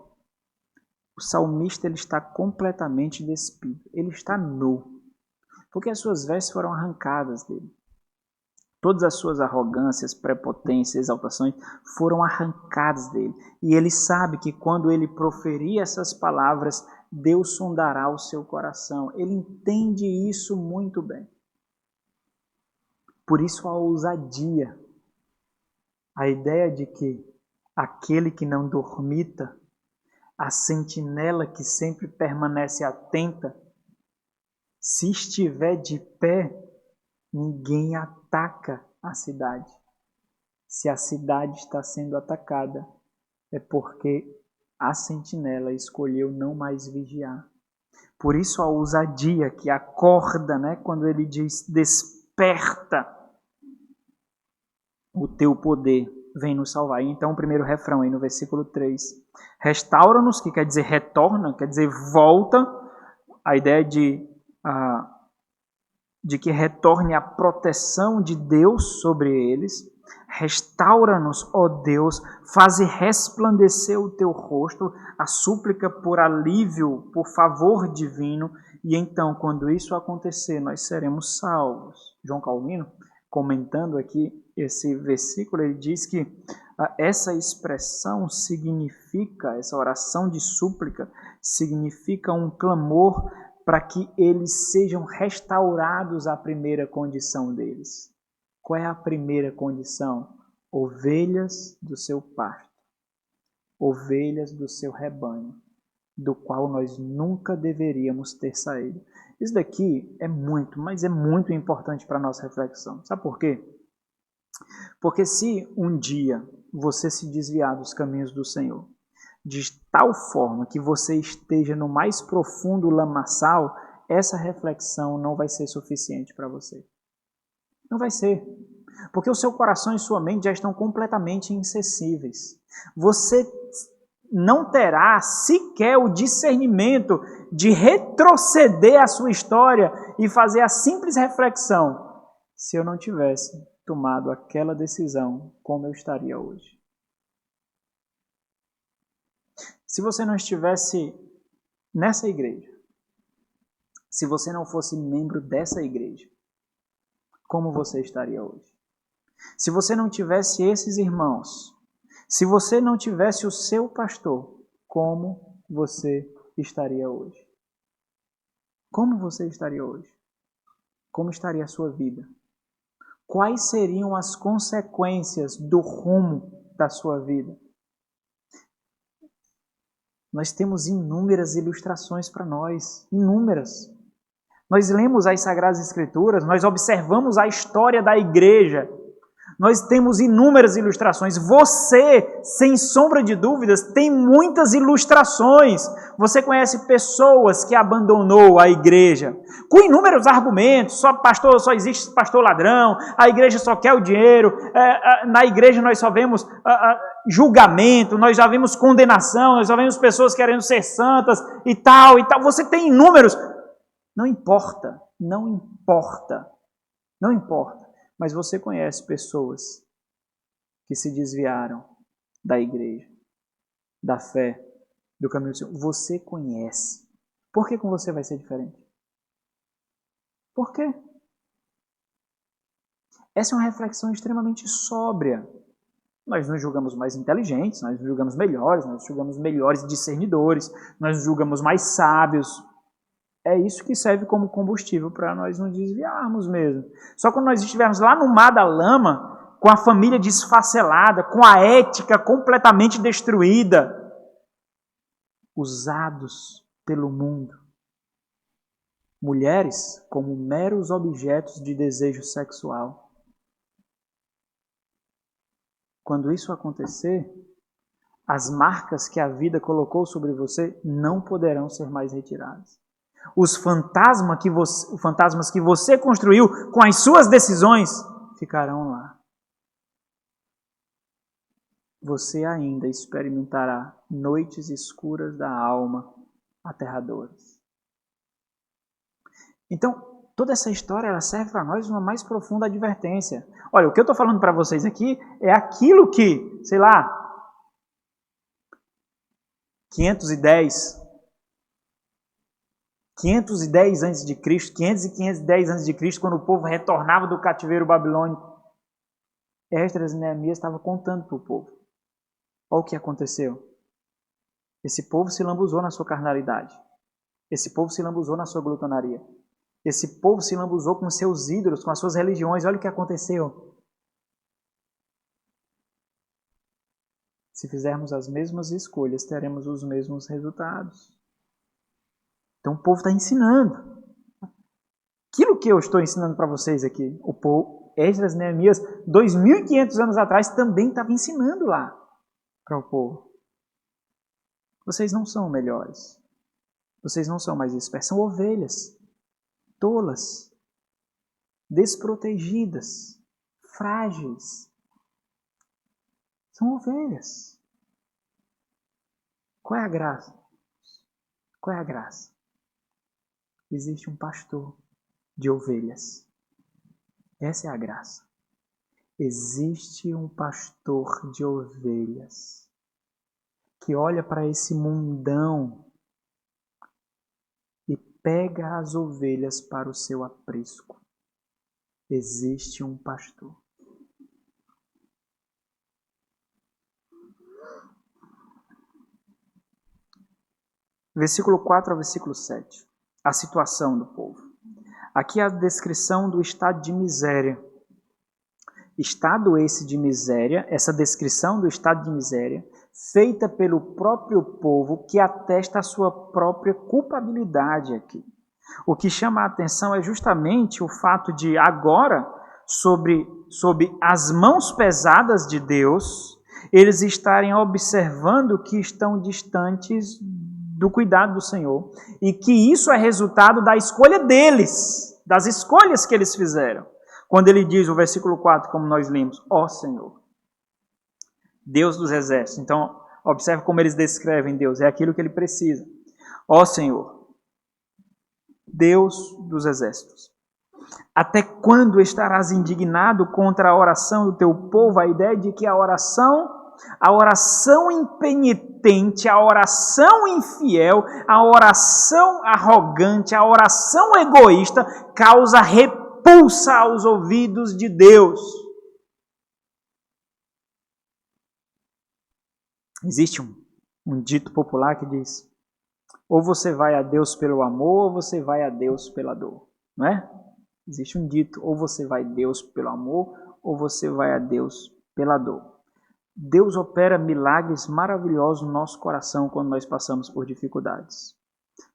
o salmista ele está completamente despido, ele está nu, porque as suas vestes foram arrancadas dele. Todas as suas arrogâncias, prepotências, exaltações foram arrancadas dele. E ele sabe que quando ele proferir essas palavras, Deus sondará o seu coração. Ele entende isso muito bem. Por isso a ousadia, a ideia de que aquele que não dormita, a sentinela que sempre permanece atenta, Se estiver de pé, ninguém ataca a cidade. Se a cidade está sendo atacada, é porque a sentinela escolheu não mais vigiar. Por isso a ousadia que acorda, né, quando ele diz, desperta, o teu poder vem nos salvar. Então o primeiro refrão aí no versículo 3. Restaura-nos, que quer dizer retorna, quer dizer volta, a ideia de que retorne a proteção de Deus sobre eles. Restaura-nos, ó Deus, faze resplandecer o teu rosto, a súplica por alívio, por favor divino, e então, quando isso acontecer, nós seremos salvos. João Calvino, comentando aqui esse versículo, ele diz que essa expressão significa, essa oração de súplica, significa um clamor para que eles sejam restaurados à primeira condição deles. Qual é a primeira condição? Ovelhas do seu pasto, ovelhas do seu rebanho, do qual nós nunca deveríamos ter saído. Isso daqui é muito, mas é muito importante para a nossa reflexão. Sabe por quê? Porque se um dia você se desviar dos caminhos do Senhor, de tal forma que você esteja no mais profundo lamaçal, essa reflexão não vai ser suficiente para você. Não vai ser. Porque o seu coração e sua mente já estão completamente inacessíveis. Você não terá sequer o discernimento de retroceder a sua história e fazer a simples reflexão: se eu não tivesse tomado aquela decisão, como eu estaria hoje? Se você não estivesse nessa igreja, se você não fosse membro dessa igreja, como você estaria hoje? Se você não tivesse esses irmãos, se você não tivesse o seu pastor, como você estaria hoje? Como você estaria hoje? Como estaria a sua vida? Quais seriam as consequências do rumo da sua vida? Nós temos inúmeras ilustrações para nós, inúmeras. Nós lemos as Sagradas Escrituras, nós observamos a história da igreja, nós temos inúmeras ilustrações. Você, sem sombra de dúvidas, tem muitas ilustrações. Você conhece pessoas que abandonou a igreja, com inúmeros argumentos: só pastor, só existe pastor ladrão, a igreja só quer o dinheiro, na igreja nós só vemos julgamento, nós já vemos condenação, nós já vemos pessoas querendo ser santas e tal e tal. Você tem inúmeros. Não importa, não importa, não importa. Mas você conhece pessoas que se desviaram da igreja, da fé, do caminho do Senhor. Você conhece. Por que com você vai ser diferente? Por quê? Essa é uma reflexão extremamente sóbria. Nós nos julgamos mais inteligentes, nós nos julgamos melhores, nós nos julgamos melhores discernidores, nós nos julgamos mais sábios. É isso que serve como combustível para nós nos desviarmos mesmo. Só quando nós estivermos lá no mar da lama, com a família desfacelada, com a ética completamente destruída, usados pelo mundo, mulheres como meros objetos de desejo sexual. Quando isso acontecer, as marcas que a vida colocou sobre você não poderão ser mais retiradas. Os fantasmas que você construiu com as suas decisões ficarão lá. Você ainda experimentará noites escuras da alma aterradoras. Então, toda essa história ela serve para nós uma mais profunda advertência. Olha, o que eu estou falando para vocês aqui é aquilo que, sei lá, 510 a.C., 500 e 510 a.C., quando o povo retornava do cativeiro babilônico, Esdras e Neemias estavam contando para o povo. Olha o que aconteceu. Esse povo se lambuzou na sua carnalidade. Esse povo se lambuzou na sua glutonaria. Esse povo se lambuzou com seus ídolos, com as suas religiões. Olha o que aconteceu. Se fizermos as mesmas escolhas, teremos os mesmos resultados. Então o povo está ensinando. que eu estou ensinando para vocês aqui. O povo, Esdras e Neemias, 2.500 anos atrás, também estava ensinando lá para o povo. Vocês não são melhores. Vocês não são mais espertos. São ovelhas, tolas, desprotegidas, frágeis. São ovelhas. Qual é a graça? Qual é a graça? Existe um pastor de ovelhas. Essa é a graça. Existe um pastor de ovelhas que olha para esse mundão e pega as ovelhas para o seu aprisco. Existe um pastor. Versículo 4 ao versículo 7. A situação do povo. Aqui é a descrição do estado de miséria. Estado esse de miséria, essa descrição do estado de miséria, feita pelo próprio povo que atesta a sua própria culpabilidade aqui. O que chama a atenção é justamente o fato de agora, sob as mãos pesadas de Deus, eles estarem observando que estão distantes do cuidado do Senhor e que isso é resultado da escolha deles, das escolhas que eles fizeram. Quando ele diz, o versículo 4, como nós lemos, ó Senhor, Deus dos exércitos. Então, observe como eles descrevem Deus, é aquilo que ele precisa. Ó Senhor, Deus dos exércitos, até quando estarás indignado contra a oração do teu povo? A ideia de que a oração impenitente, a oração infiel, a oração arrogante, a oração egoísta causa repulsa aos ouvidos de Deus. Existe um dito popular que diz: ou você vai a Deus pelo amor, ou você vai a Deus pela dor. Não é? Existe um dito: ou você vai a Deus pelo amor, ou você vai a Deus pela dor. Deus opera milagres maravilhosos no nosso coração quando nós passamos por dificuldades.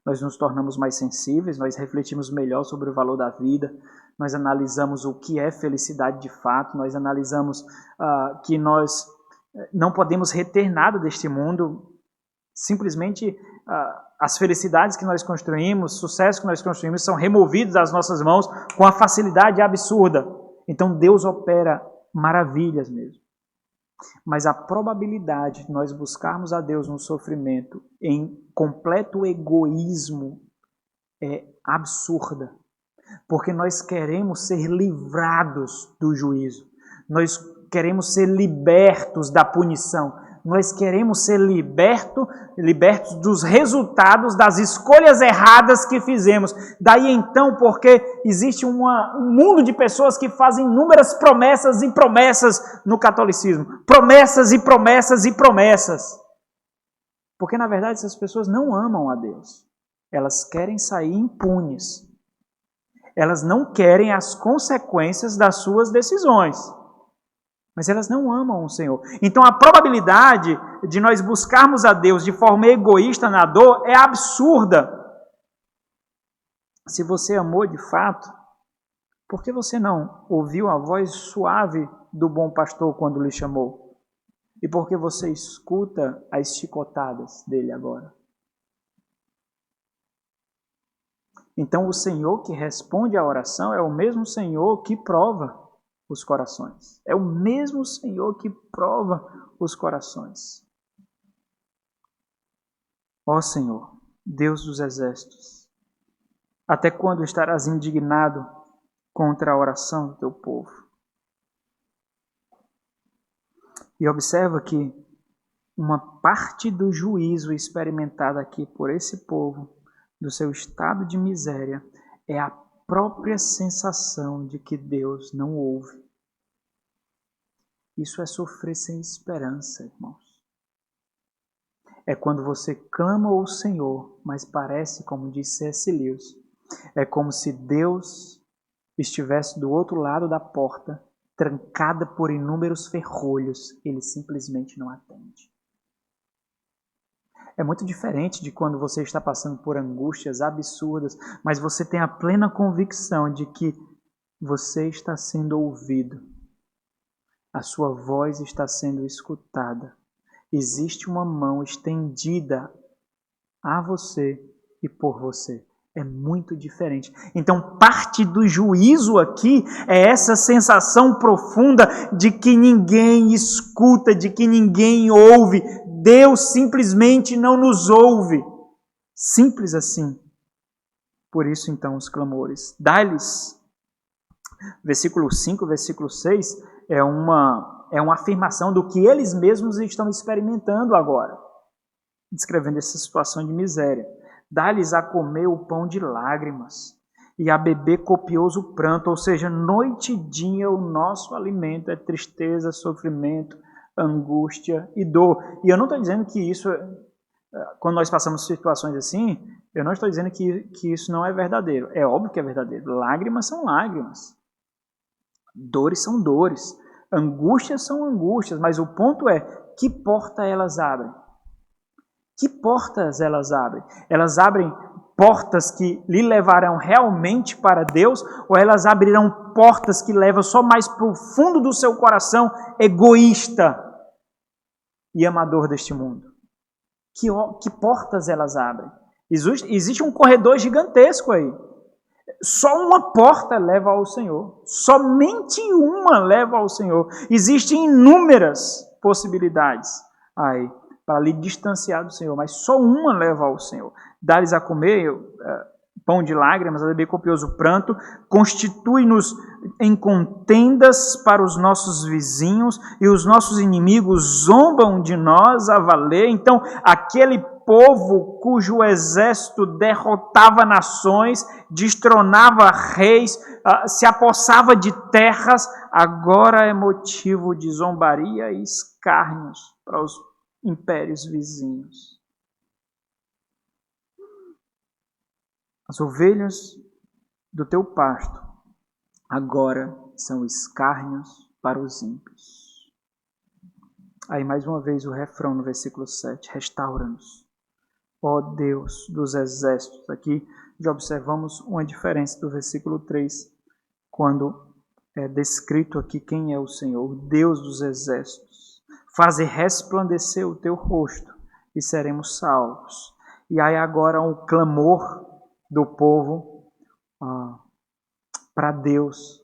Nós nos tornamos mais sensíveis, nós refletimos melhor sobre o valor da vida, nós analisamos o que é felicidade de fato, nós analisamos que nós não podemos reter nada deste mundo, simplesmente as felicidades que nós construímos, sucesso que nós construímos são removidos das nossas mãos com a facilidade absurda. Então Deus opera maravilhas mesmo. Mas a probabilidade de nós buscarmos a Deus no sofrimento em completo egoísmo é absurda. Porque nós queremos ser livrados do juízo. Nós queremos ser libertos da punição. Nós queremos ser libertos dos resultados das escolhas erradas que fizemos. Daí então, porque existe um mundo de pessoas que fazem inúmeras promessas e promessas no catolicismo. Promessas e promessas e promessas. Porque na verdade essas pessoas não amam a Deus. Elas querem sair impunes. Elas não querem as consequências das suas decisões. Mas elas não amam o Senhor. Então a probabilidade de nós buscarmos a Deus de forma egoísta na dor é absurda. Se você amou de fato, por que você não ouviu a voz suave do bom pastor quando lhe chamou? E por que você escuta as chicotadas dele agora? Então o Senhor que responde à oração é o mesmo Senhor que prova os corações. É o mesmo Senhor que prova os corações. Ó Senhor, Deus dos exércitos, até quando estarás indignado contra a oração do teu povo? E observa que uma parte do juízo experimentado aqui por esse povo, do seu estado de miséria, é a própria sensação de que Deus não ouve. Isso é sofrer sem esperança, irmãos. É quando você clama ao Senhor, mas parece, como disse C.S. Lewis, é como se Deus estivesse do outro lado da porta, trancada por inúmeros ferrolhos, ele simplesmente não atende. É muito diferente de quando você está passando por angústias absurdas, mas você tem a plena convicção de que você está sendo ouvido. A sua voz está sendo escutada. Existe uma mão estendida a você e por você. É muito diferente. Então, parte do juízo aqui é essa sensação profunda de que ninguém escuta, de que ninguém ouve. Deus simplesmente não nos ouve. Simples assim. Por isso, então, os clamores. Dá-lhes, versículo 5, versículo 6, é uma afirmação do que eles mesmos estão experimentando agora, descrevendo essa situação de miséria. Dá-lhes a comer o pão de lágrimas e a beber copioso pranto, ou seja, noite e dia o nosso alimento é tristeza, sofrimento, angústia e dor. E eu não estou dizendo que isso, quando nós passamos situações assim, eu não estou dizendo que isso não é verdadeiro. É óbvio que é verdadeiro. Lágrimas são lágrimas. Dores são dores. Angústias são angústias. Mas o ponto é, que porta elas abrem? Que portas elas abrem? Elas abrem portas que lhe levarão realmente para Deus, ou elas abrirão portas que levam só mais para o fundo do seu coração egoísta e amador deste mundo? Que portas elas abrem? Existe um corredor gigantesco aí. Só uma porta leva ao Senhor. Somente uma leva ao Senhor. Existem inúmeras possibilidades aí para lhe distanciar do Senhor, mas só uma leva ao Senhor. Dar-lhes a comer pão de lágrimas, a beber copioso pranto, constitui-nos em contendas para os nossos vizinhos, e os nossos inimigos zombam de nós a valer. Então, aquele povo cujo exército derrotava nações, destronava reis, se apossava de terras, agora é motivo de zombaria e escárnios para os impérios vizinhos. As ovelhas do teu pasto agora são escárnios para os ímpios. Aí mais uma vez o refrão no versículo 7, restaura-nos, ó Deus dos exércitos. Aqui já observamos uma diferença do versículo 3, quando é descrito aqui quem é o Senhor, o Deus dos exércitos. Faze resplandecer o teu rosto e seremos salvos. E aí agora um clamor do povo para Deus,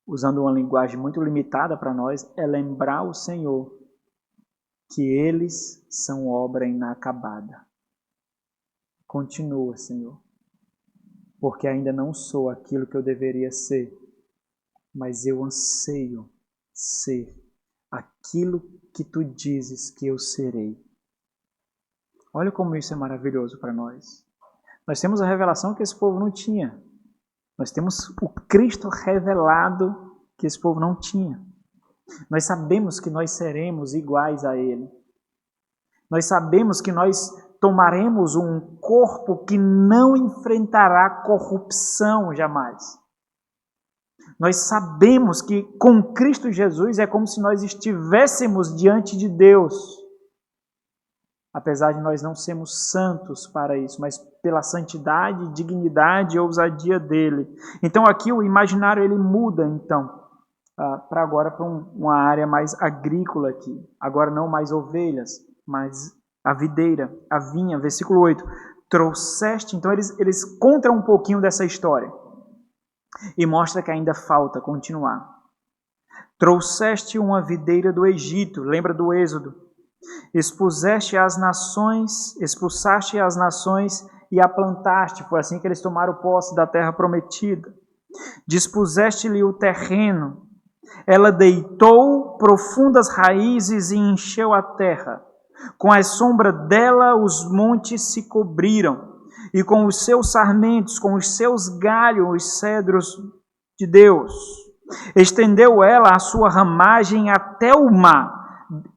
usando uma linguagem muito limitada para nós, é lembrar o Senhor que eles são obra inacabada. Continua, Senhor, porque ainda não sou aquilo que eu deveria ser, mas eu anseio ser aquilo que tu dizes que eu serei. Olha como isso é maravilhoso para nós. Nós temos a revelação que esse povo não tinha. Nós temos o Cristo revelado que esse povo não tinha. Nós sabemos que nós seremos iguais a Ele. Nós sabemos que nós tomaremos um corpo que não enfrentará corrupção jamais. Nós sabemos que com Cristo Jesus é como se nós estivéssemos diante de Deus. Apesar de nós não sermos santos para isso, mas pela santidade, dignidade e ousadia dele. Então aqui o imaginário ele muda então para uma área mais agrícola aqui. Agora não mais ovelhas, mas a videira, a vinha. Versículo 8. Trouxeste, então eles contam um pouquinho dessa história. E mostra que ainda falta continuar. Trouxeste uma videira do Egito, lembra do Êxodo? Expulsaste as nações e a plantaste. Foi assim que eles tomaram posse da terra prometida. Dispuseste-lhe o terreno. Ela deitou profundas raízes e encheu a terra. Com a sombra dela os montes se cobriram. E com os seus sarmentos, com os seus galhos, os cedros de Deus. Estendeu ela a sua ramagem até o mar.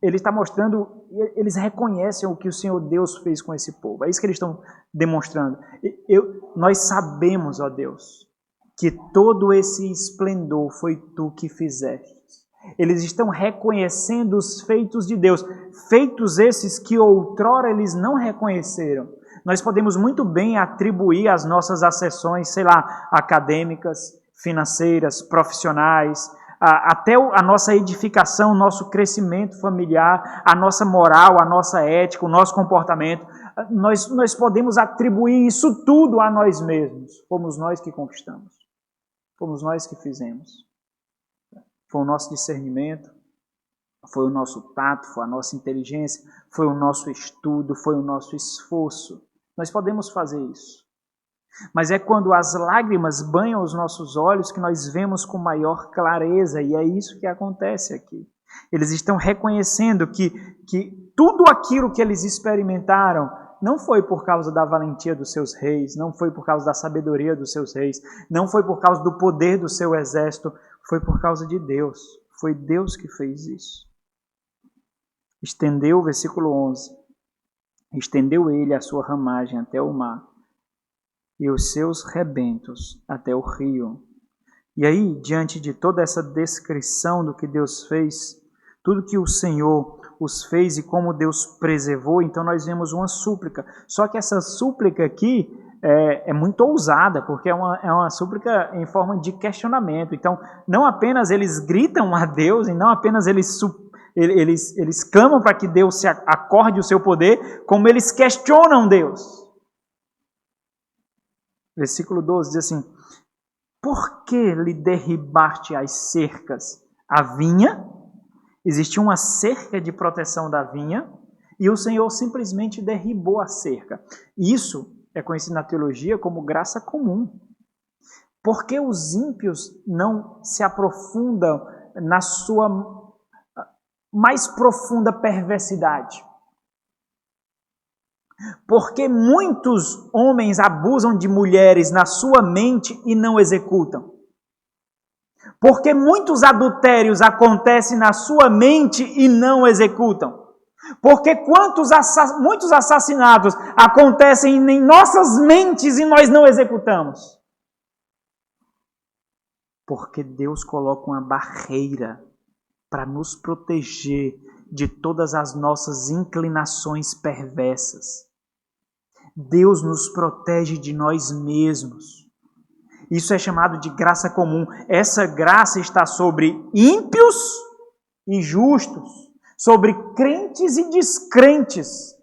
Ele está mostrando, eles reconhecem o que o Senhor Deus fez com esse povo. É isso que eles estão demonstrando. Nós sabemos, ó Deus, que todo esse esplendor foi tu que fizeste. Eles estão reconhecendo os feitos de Deus, feitos esses que outrora eles não reconheceram. Nós podemos muito bem atribuir as nossas acessões, sei lá, acadêmicas, financeiras, profissionais, até a nossa edificação, o nosso crescimento familiar, a nossa moral, a nossa ética, o nosso comportamento. Nós podemos atribuir isso tudo a nós mesmos. Fomos nós que conquistamos. Fomos nós que fizemos. Foi o nosso discernimento, foi o nosso tato, foi a nossa inteligência, foi o nosso estudo, foi o nosso esforço. Nós podemos fazer isso. Mas é quando as lágrimas banham os nossos olhos que nós vemos com maior clareza, e é isso que acontece aqui. Eles estão reconhecendo que tudo aquilo que eles experimentaram não foi por causa da valentia dos seus reis, não foi por causa da sabedoria dos seus reis, não foi por causa do poder do seu exército, foi por causa de Deus. Foi Deus que fez isso. Estendeu, versículo 11, estendeu ele a sua ramagem até o mar e os seus rebentos até o rio. E aí, diante de toda essa descrição do que Deus fez, tudo que o Senhor os fez e como Deus preservou, então nós vemos uma súplica. Só que essa súplica aqui é muito ousada, porque é uma súplica em forma de questionamento. Então, não apenas eles gritam a Deus, e não apenas eles clamam para que Deus se acorde o seu poder, como eles questionam Deus. Versículo 12 diz assim: por que lhe derribaste as cercas? A vinha, existia uma cerca de proteção da vinha, e o Senhor simplesmente derribou a cerca. Isso é conhecido na teologia como graça comum. Por que os ímpios não se aprofundam na sua mais profunda perversidade? Porque muitos homens abusam de mulheres na sua mente e não executam. Porque muitos adultérios acontecem na sua mente e não executam. Porque muitos assassinatos acontecem em nossas mentes e nós não executamos. Porque Deus coloca uma barreira para nos proteger de todas as nossas inclinações perversas. Deus nos protege de nós mesmos. Isso é chamado de graça comum. Essa graça está sobre ímpios e justos, sobre crentes e descrentes.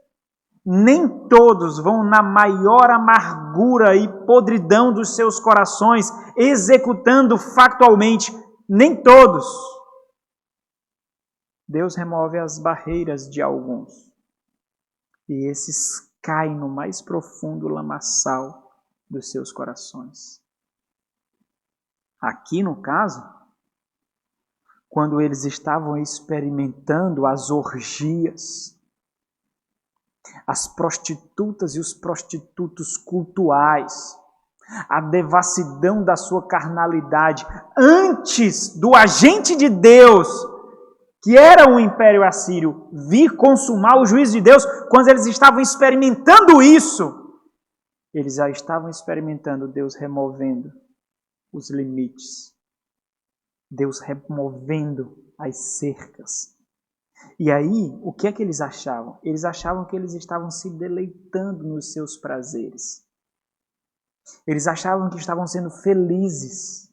Nem todos vão na maior amargura e podridão dos seus corações, executando factualmente. Nem todos. Deus remove as barreiras de alguns. E esses caem no mais profundo lamaçal dos seus corações. Aqui, no caso, quando eles estavam experimentando as orgias, as prostitutas e os prostitutos cultuais, a devassidão da sua carnalidade, antes do agente de Deus, que era o Império Assírio, vir consumar o juízo de Deus, quando eles estavam experimentando isso, eles já estavam experimentando Deus removendo os limites, Deus removendo as cercas. E aí, o que é que eles achavam? Eles achavam que eles estavam se deleitando nos seus prazeres. Eles achavam que estavam sendo felizes.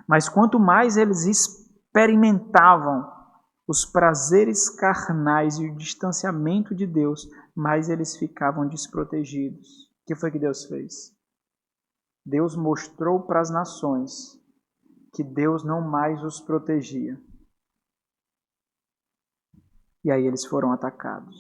Mas quanto mais eles experimentavam os prazeres carnais e o distanciamento de Deus, mais eles ficavam desprotegidos. O que foi que Deus fez? Deus mostrou para as nações que Deus não mais os protegia. E aí eles foram atacados.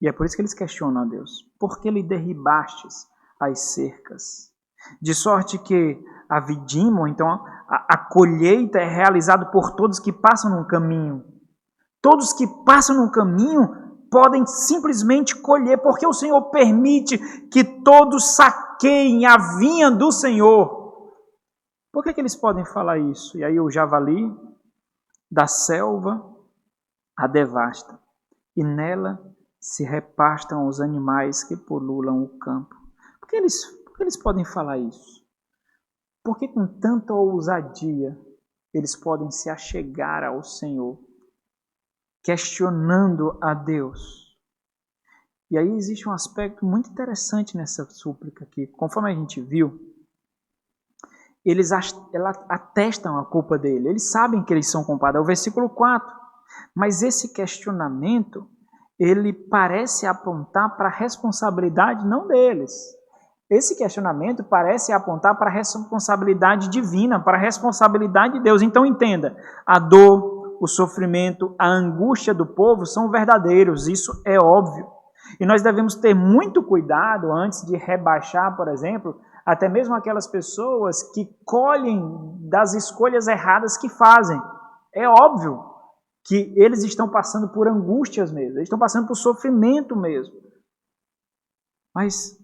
E é por isso que eles questionam a Deus. Por que lhe derribastes as cercas? De sorte que a vidima, então a colheita é realizada por todos que passam no caminho. Todos que passam no caminho podem simplesmente colher, porque o Senhor permite que todos saqueiem a vinha do Senhor. Por que eles podem falar isso? E aí o javali da selva a devasta, e nela se repastam os animais que pululam o campo. Por que eles podem falar isso? Porque com tanta ousadia eles podem se achegar ao Senhor questionando a Deus. E aí existe um aspecto muito interessante nessa súplica aqui. Conforme a gente viu, eles atestam a culpa dele, eles sabem que eles são culpados, é o versículo 4. Mas esse questionamento, ele parece apontar para a responsabilidade não deles. Esse questionamento parece apontar para a responsabilidade divina, para a responsabilidade de Deus. Então entenda, a dor, o sofrimento, a angústia do povo são verdadeiros, isso é óbvio. E nós devemos ter muito cuidado antes de rebaixar, por exemplo, até mesmo aquelas pessoas que colhem das escolhas erradas que fazem. É óbvio que eles estão passando por angústias mesmo, eles estão passando por sofrimento mesmo. Mas,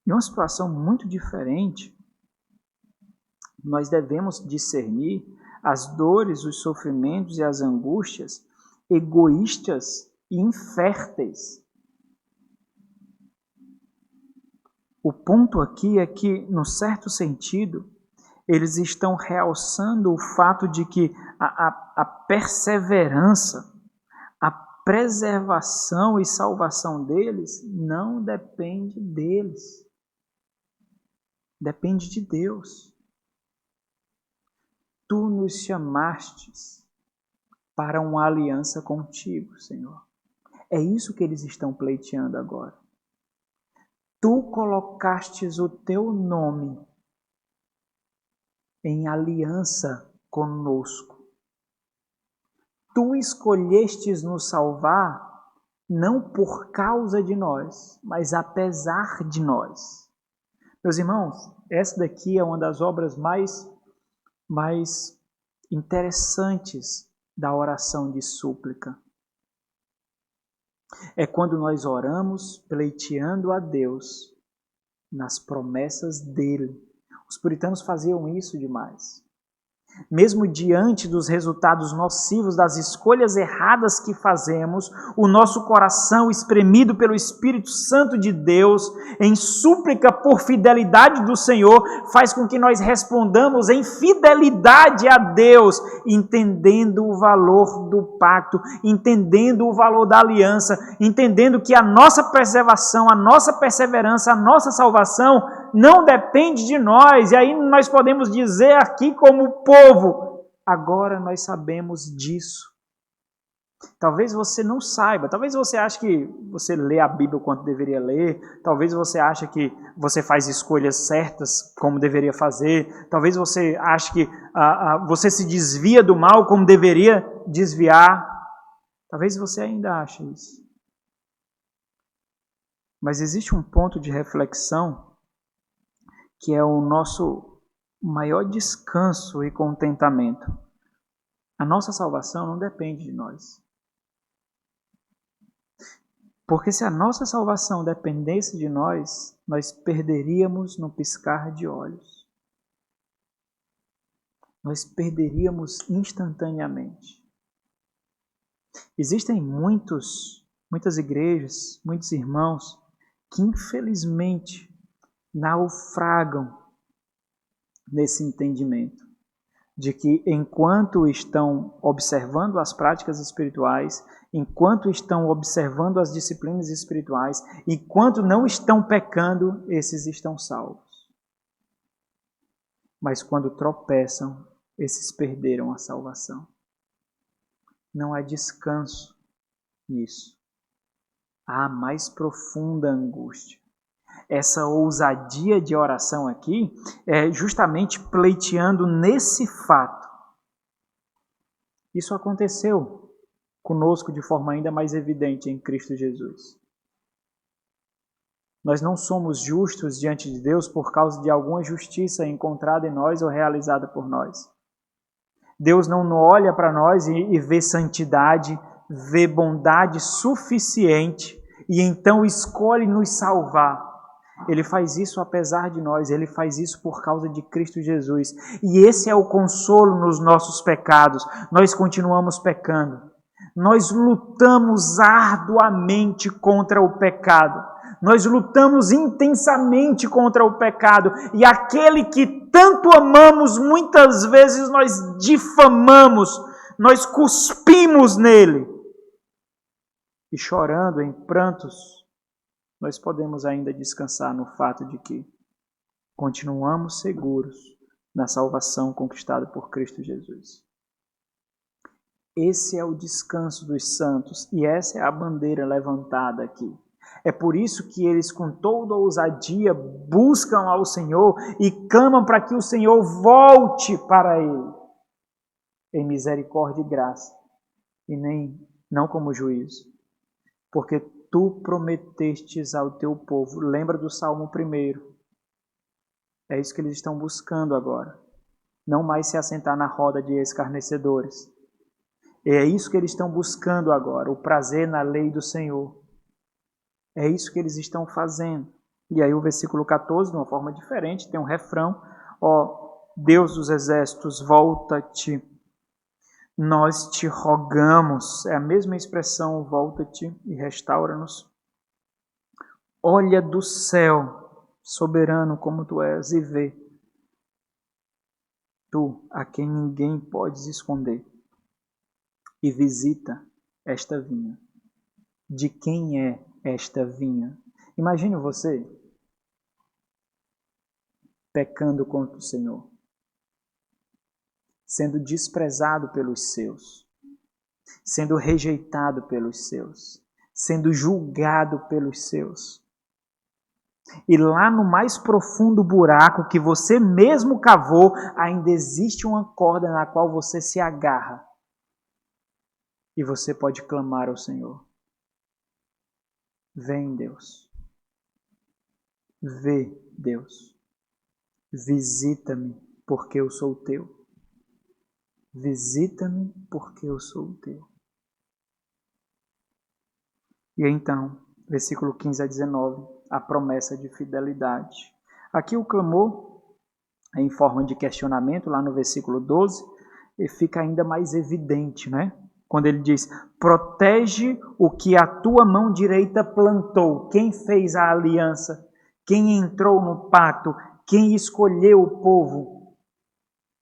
em uma situação muito diferente, nós devemos discernir as dores, os sofrimentos e as angústias egoístas e inférteis. O ponto aqui é que, no certo sentido, eles estão realçando o fato de que a perseverança, a preservação e salvação deles não depende deles. Depende de Deus. Tu nos chamastes para uma aliança contigo, Senhor. É isso que eles estão pleiteando agora. Tu colocastes o teu nome em aliança conosco. Tu escolhestes nos salvar não por causa de nós, mas apesar de nós. Meus irmãos, essa daqui é uma das obras mais interessantes da oração de súplica. É quando nós oramos pleiteando a Deus nas promessas dele. Os puritanos faziam isso demais. Mesmo diante dos resultados nocivos das escolhas erradas que fazemos, o nosso coração, espremido pelo Espírito Santo de Deus, em súplica por fidelidade do Senhor, faz com que nós respondamos em fidelidade a Deus, entendendo o valor do pacto, entendendo o valor da aliança, entendendo que a nossa preservação, a nossa perseverança, a nossa salvação não depende de nós. E aí nós podemos dizer aqui como povo, agora nós sabemos disso. Talvez você não saiba, talvez você ache que você lê a Bíblia o quanto deveria ler, talvez você ache que você faz escolhas certas como deveria fazer, talvez você ache que você se desvia do mal como deveria desviar, talvez você ainda ache isso. Mas existe um ponto de reflexão que é o nosso maior descanso e contentamento. A nossa salvação não depende de nós. Porque se a nossa salvação dependesse de nós, nós perderíamos no piscar de olhos. Nós perderíamos instantaneamente. Existem muitas igrejas, muitos irmãos que infelizmente naufragam nesse entendimento de que enquanto estão observando as práticas espirituais, enquanto estão observando as disciplinas espirituais, enquanto não estão pecando, esses estão salvos. Mas quando tropeçam, esses perderam a salvação. Não há descanso nisso. Há mais profunda angústia. Essa ousadia de oração aqui é justamente pleiteando nesse fato. Isso aconteceu conosco de forma ainda mais evidente em Cristo Jesus. Nós não somos justos diante de Deus por causa de alguma justiça encontrada em nós ou realizada por nós. Deus não olha para nós e vê santidade, vê bondade suficiente e então escolhe nos salvar. Ele faz isso apesar de nós, Ele faz isso por causa de Cristo Jesus. E esse é o consolo nos nossos pecados. Nós continuamos pecando. Nós lutamos arduamente contra o pecado. Nós lutamos intensamente contra o pecado. E aquele que tanto amamos, muitas vezes nós difamamos, nós cuspimos nele. e chorando em prantos, nós podemos ainda descansar no fato de que continuamos seguros na salvação conquistada por Cristo Jesus. Esse é o descanso dos santos e essa é a bandeira levantada aqui. É por isso que eles, com toda ousadia, buscam ao Senhor e clamam para que o Senhor volte para ele em misericórdia e graça, e não como juízo. Porque tu prometestes ao teu povo. Lembra do Salmo 1. É isso que eles estão buscando agora. Não mais se assentar na roda de escarnecedores. É isso que eles estão buscando agora, o prazer na lei do Senhor. É isso que eles estão fazendo. E aí o versículo 14, de uma forma diferente, tem um refrão. Ó Deus dos exércitos, volta-te. Nós te rogamos. É a mesma expressão, volta-te e restaura-nos. Olha do céu, soberano como tu és, e vê. Tu, a quem ninguém pode esconder. E visita esta vinha. De quem é esta vinha? Imagine você pecando contra o Senhor, sendo desprezado pelos seus, sendo rejeitado pelos seus, sendo julgado pelos seus. E lá no mais profundo buraco que você mesmo cavou, ainda existe uma corda na qual você se agarra. E você pode clamar ao Senhor. Vem, Deus. Vê, Deus. Visita-me, porque eu sou teu. Visita-me, porque eu sou teu. E então, versículo 15 a 19, a promessa de fidelidade. Aqui o clamor, em forma de questionamento, lá no versículo 12, e fica ainda mais evidente, né? Quando ele diz, protege o que a tua mão direita plantou. Quem fez a aliança? Quem entrou no pacto? Quem escolheu o povo?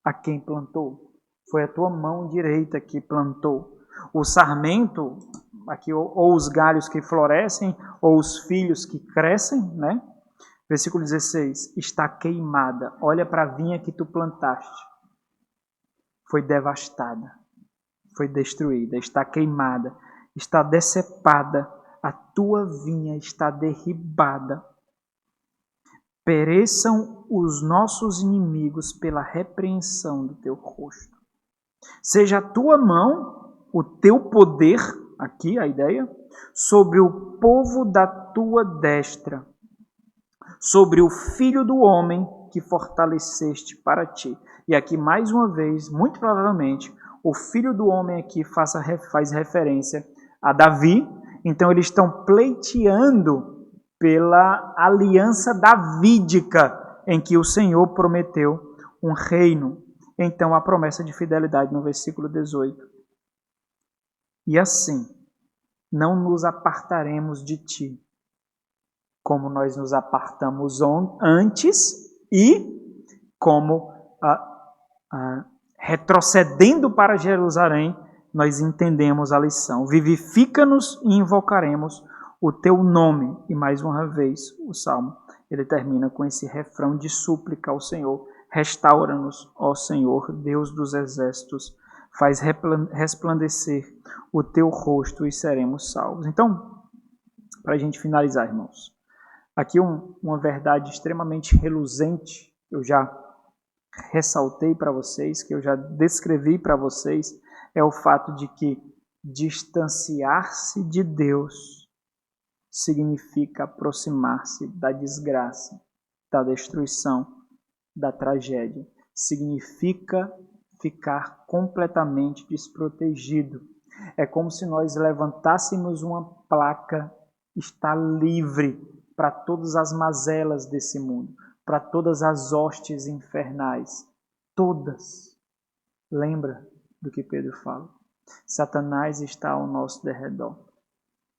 A quem plantou? Foi a tua mão direita que plantou. O sarmento, aqui, ou os galhos que florescem, ou os filhos que crescem, né? Versículo 16, está queimada. Olha para a vinha que tu plantaste. Foi devastada. Foi destruída, está queimada, está decepada, a tua vinha está derribada. Pereçam os nossos inimigos pela repreensão do teu rosto. Seja a tua mão, o teu poder, aqui a ideia, sobre o povo da tua destra, sobre o filho do homem que fortaleceste para ti. E aqui mais uma vez, muito provavelmente, o filho do homem aqui faz referência a Davi. Então eles estão pleiteando pela aliança davídica em que o Senhor prometeu um reino. Então a promessa de fidelidade no versículo 18. E assim, não nos apartaremos de ti, como nós nos apartamos antes e como retrocedendo para Jerusalém, nós entendemos a lição. Vivifica-nos e invocaremos o teu nome. E mais uma vez, o Salmo, ele termina com esse refrão de súplica ao Senhor. Restaura-nos, ó Senhor, Deus dos exércitos. Faz resplandecer o teu rosto e seremos salvos. Então, para a gente finalizar, irmãos, aqui uma verdade extremamente reluzente, eu já ressaltei para vocês, que eu já descrevi para vocês, é o fato de que distanciar-se de Deus significa aproximar-se da desgraça, da destruição, da tragédia. Significa ficar completamente desprotegido. É como se nós levantássemos uma placa, está livre para todas as mazelas desse mundo, para todas as hostes infernais. Todas. Lembra do que Pedro fala? Satanás está ao nosso derredor,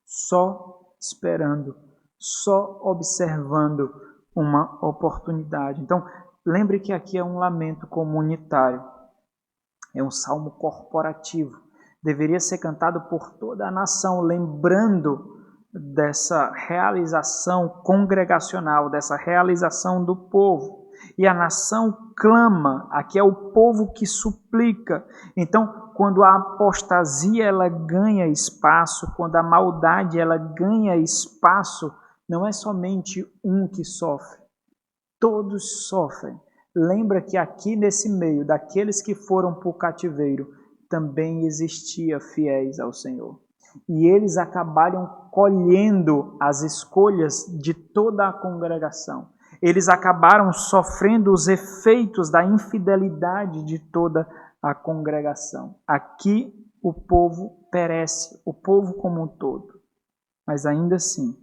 só esperando, só observando uma oportunidade. Então, lembre que aqui é um lamento comunitário, é um salmo corporativo. deveria ser cantado por toda a nação, lembrando dessa realização congregacional, dessa realização do povo. E a nação clama, aqui é o povo que suplica. Então, quando a apostasia ela ganha espaço, quando a maldade ela ganha espaço, não é somente um que sofre, todos sofrem. Lembra que aqui nesse meio, daqueles que foram para o cativeiro, também existia fiéis ao Senhor. E eles acabaram colhendo as escolhas de toda a congregação. Eles acabaram sofrendo os efeitos da infidelidade de toda a congregação. Aqui o povo perece, o povo como um todo. Mas ainda assim,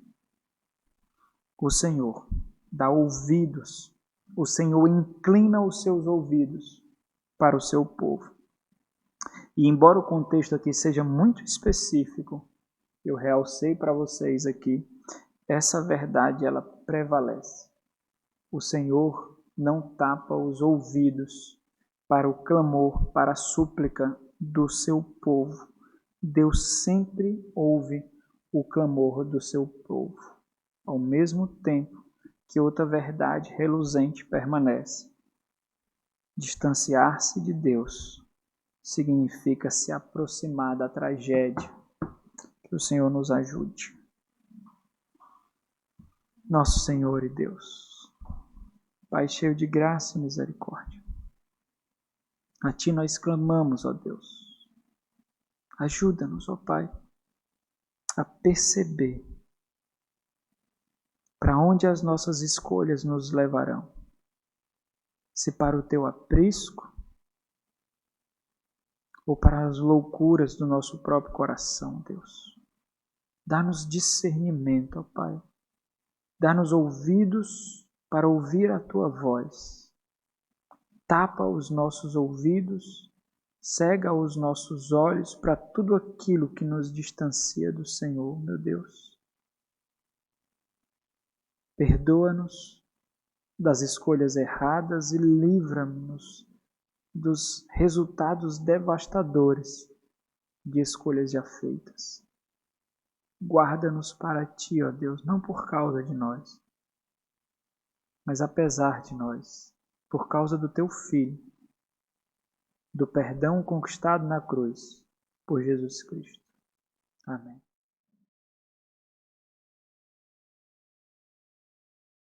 o Senhor dá ouvidos, o Senhor inclina os seus ouvidos para o seu povo. E embora o contexto aqui seja muito específico, eu realcei para vocês aqui, essa verdade ela prevalece. O Senhor não tapa os ouvidos para o clamor, para a súplica do seu povo. Deus sempre ouve o clamor do seu povo. Ao mesmo tempo que outra verdade reluzente permanece. Distanciar-se de Deus significa se aproximar da tragédia. Que o Senhor nos ajude. Nosso Senhor e Deus, Pai cheio de graça e misericórdia, a Ti nós clamamos, ó Deus. Ajuda-nos, ó Pai, a perceber para onde as nossas escolhas nos levarão. Se para o Teu aprisco ou para as loucuras do nosso próprio coração, Deus. Dá-nos discernimento, ó Pai. Dá-nos ouvidos para ouvir a Tua voz. Tapa os nossos ouvidos, cega os nossos olhos para tudo aquilo que nos distancia do Senhor, meu Deus. Perdoa-nos das escolhas erradas e livra-nos dos resultados devastadores de escolhas já feitas. Guarda-nos para Ti, ó Deus, não por causa de nós, mas apesar de nós, por causa do Teu Filho, do perdão conquistado na cruz por Jesus Cristo. Amém.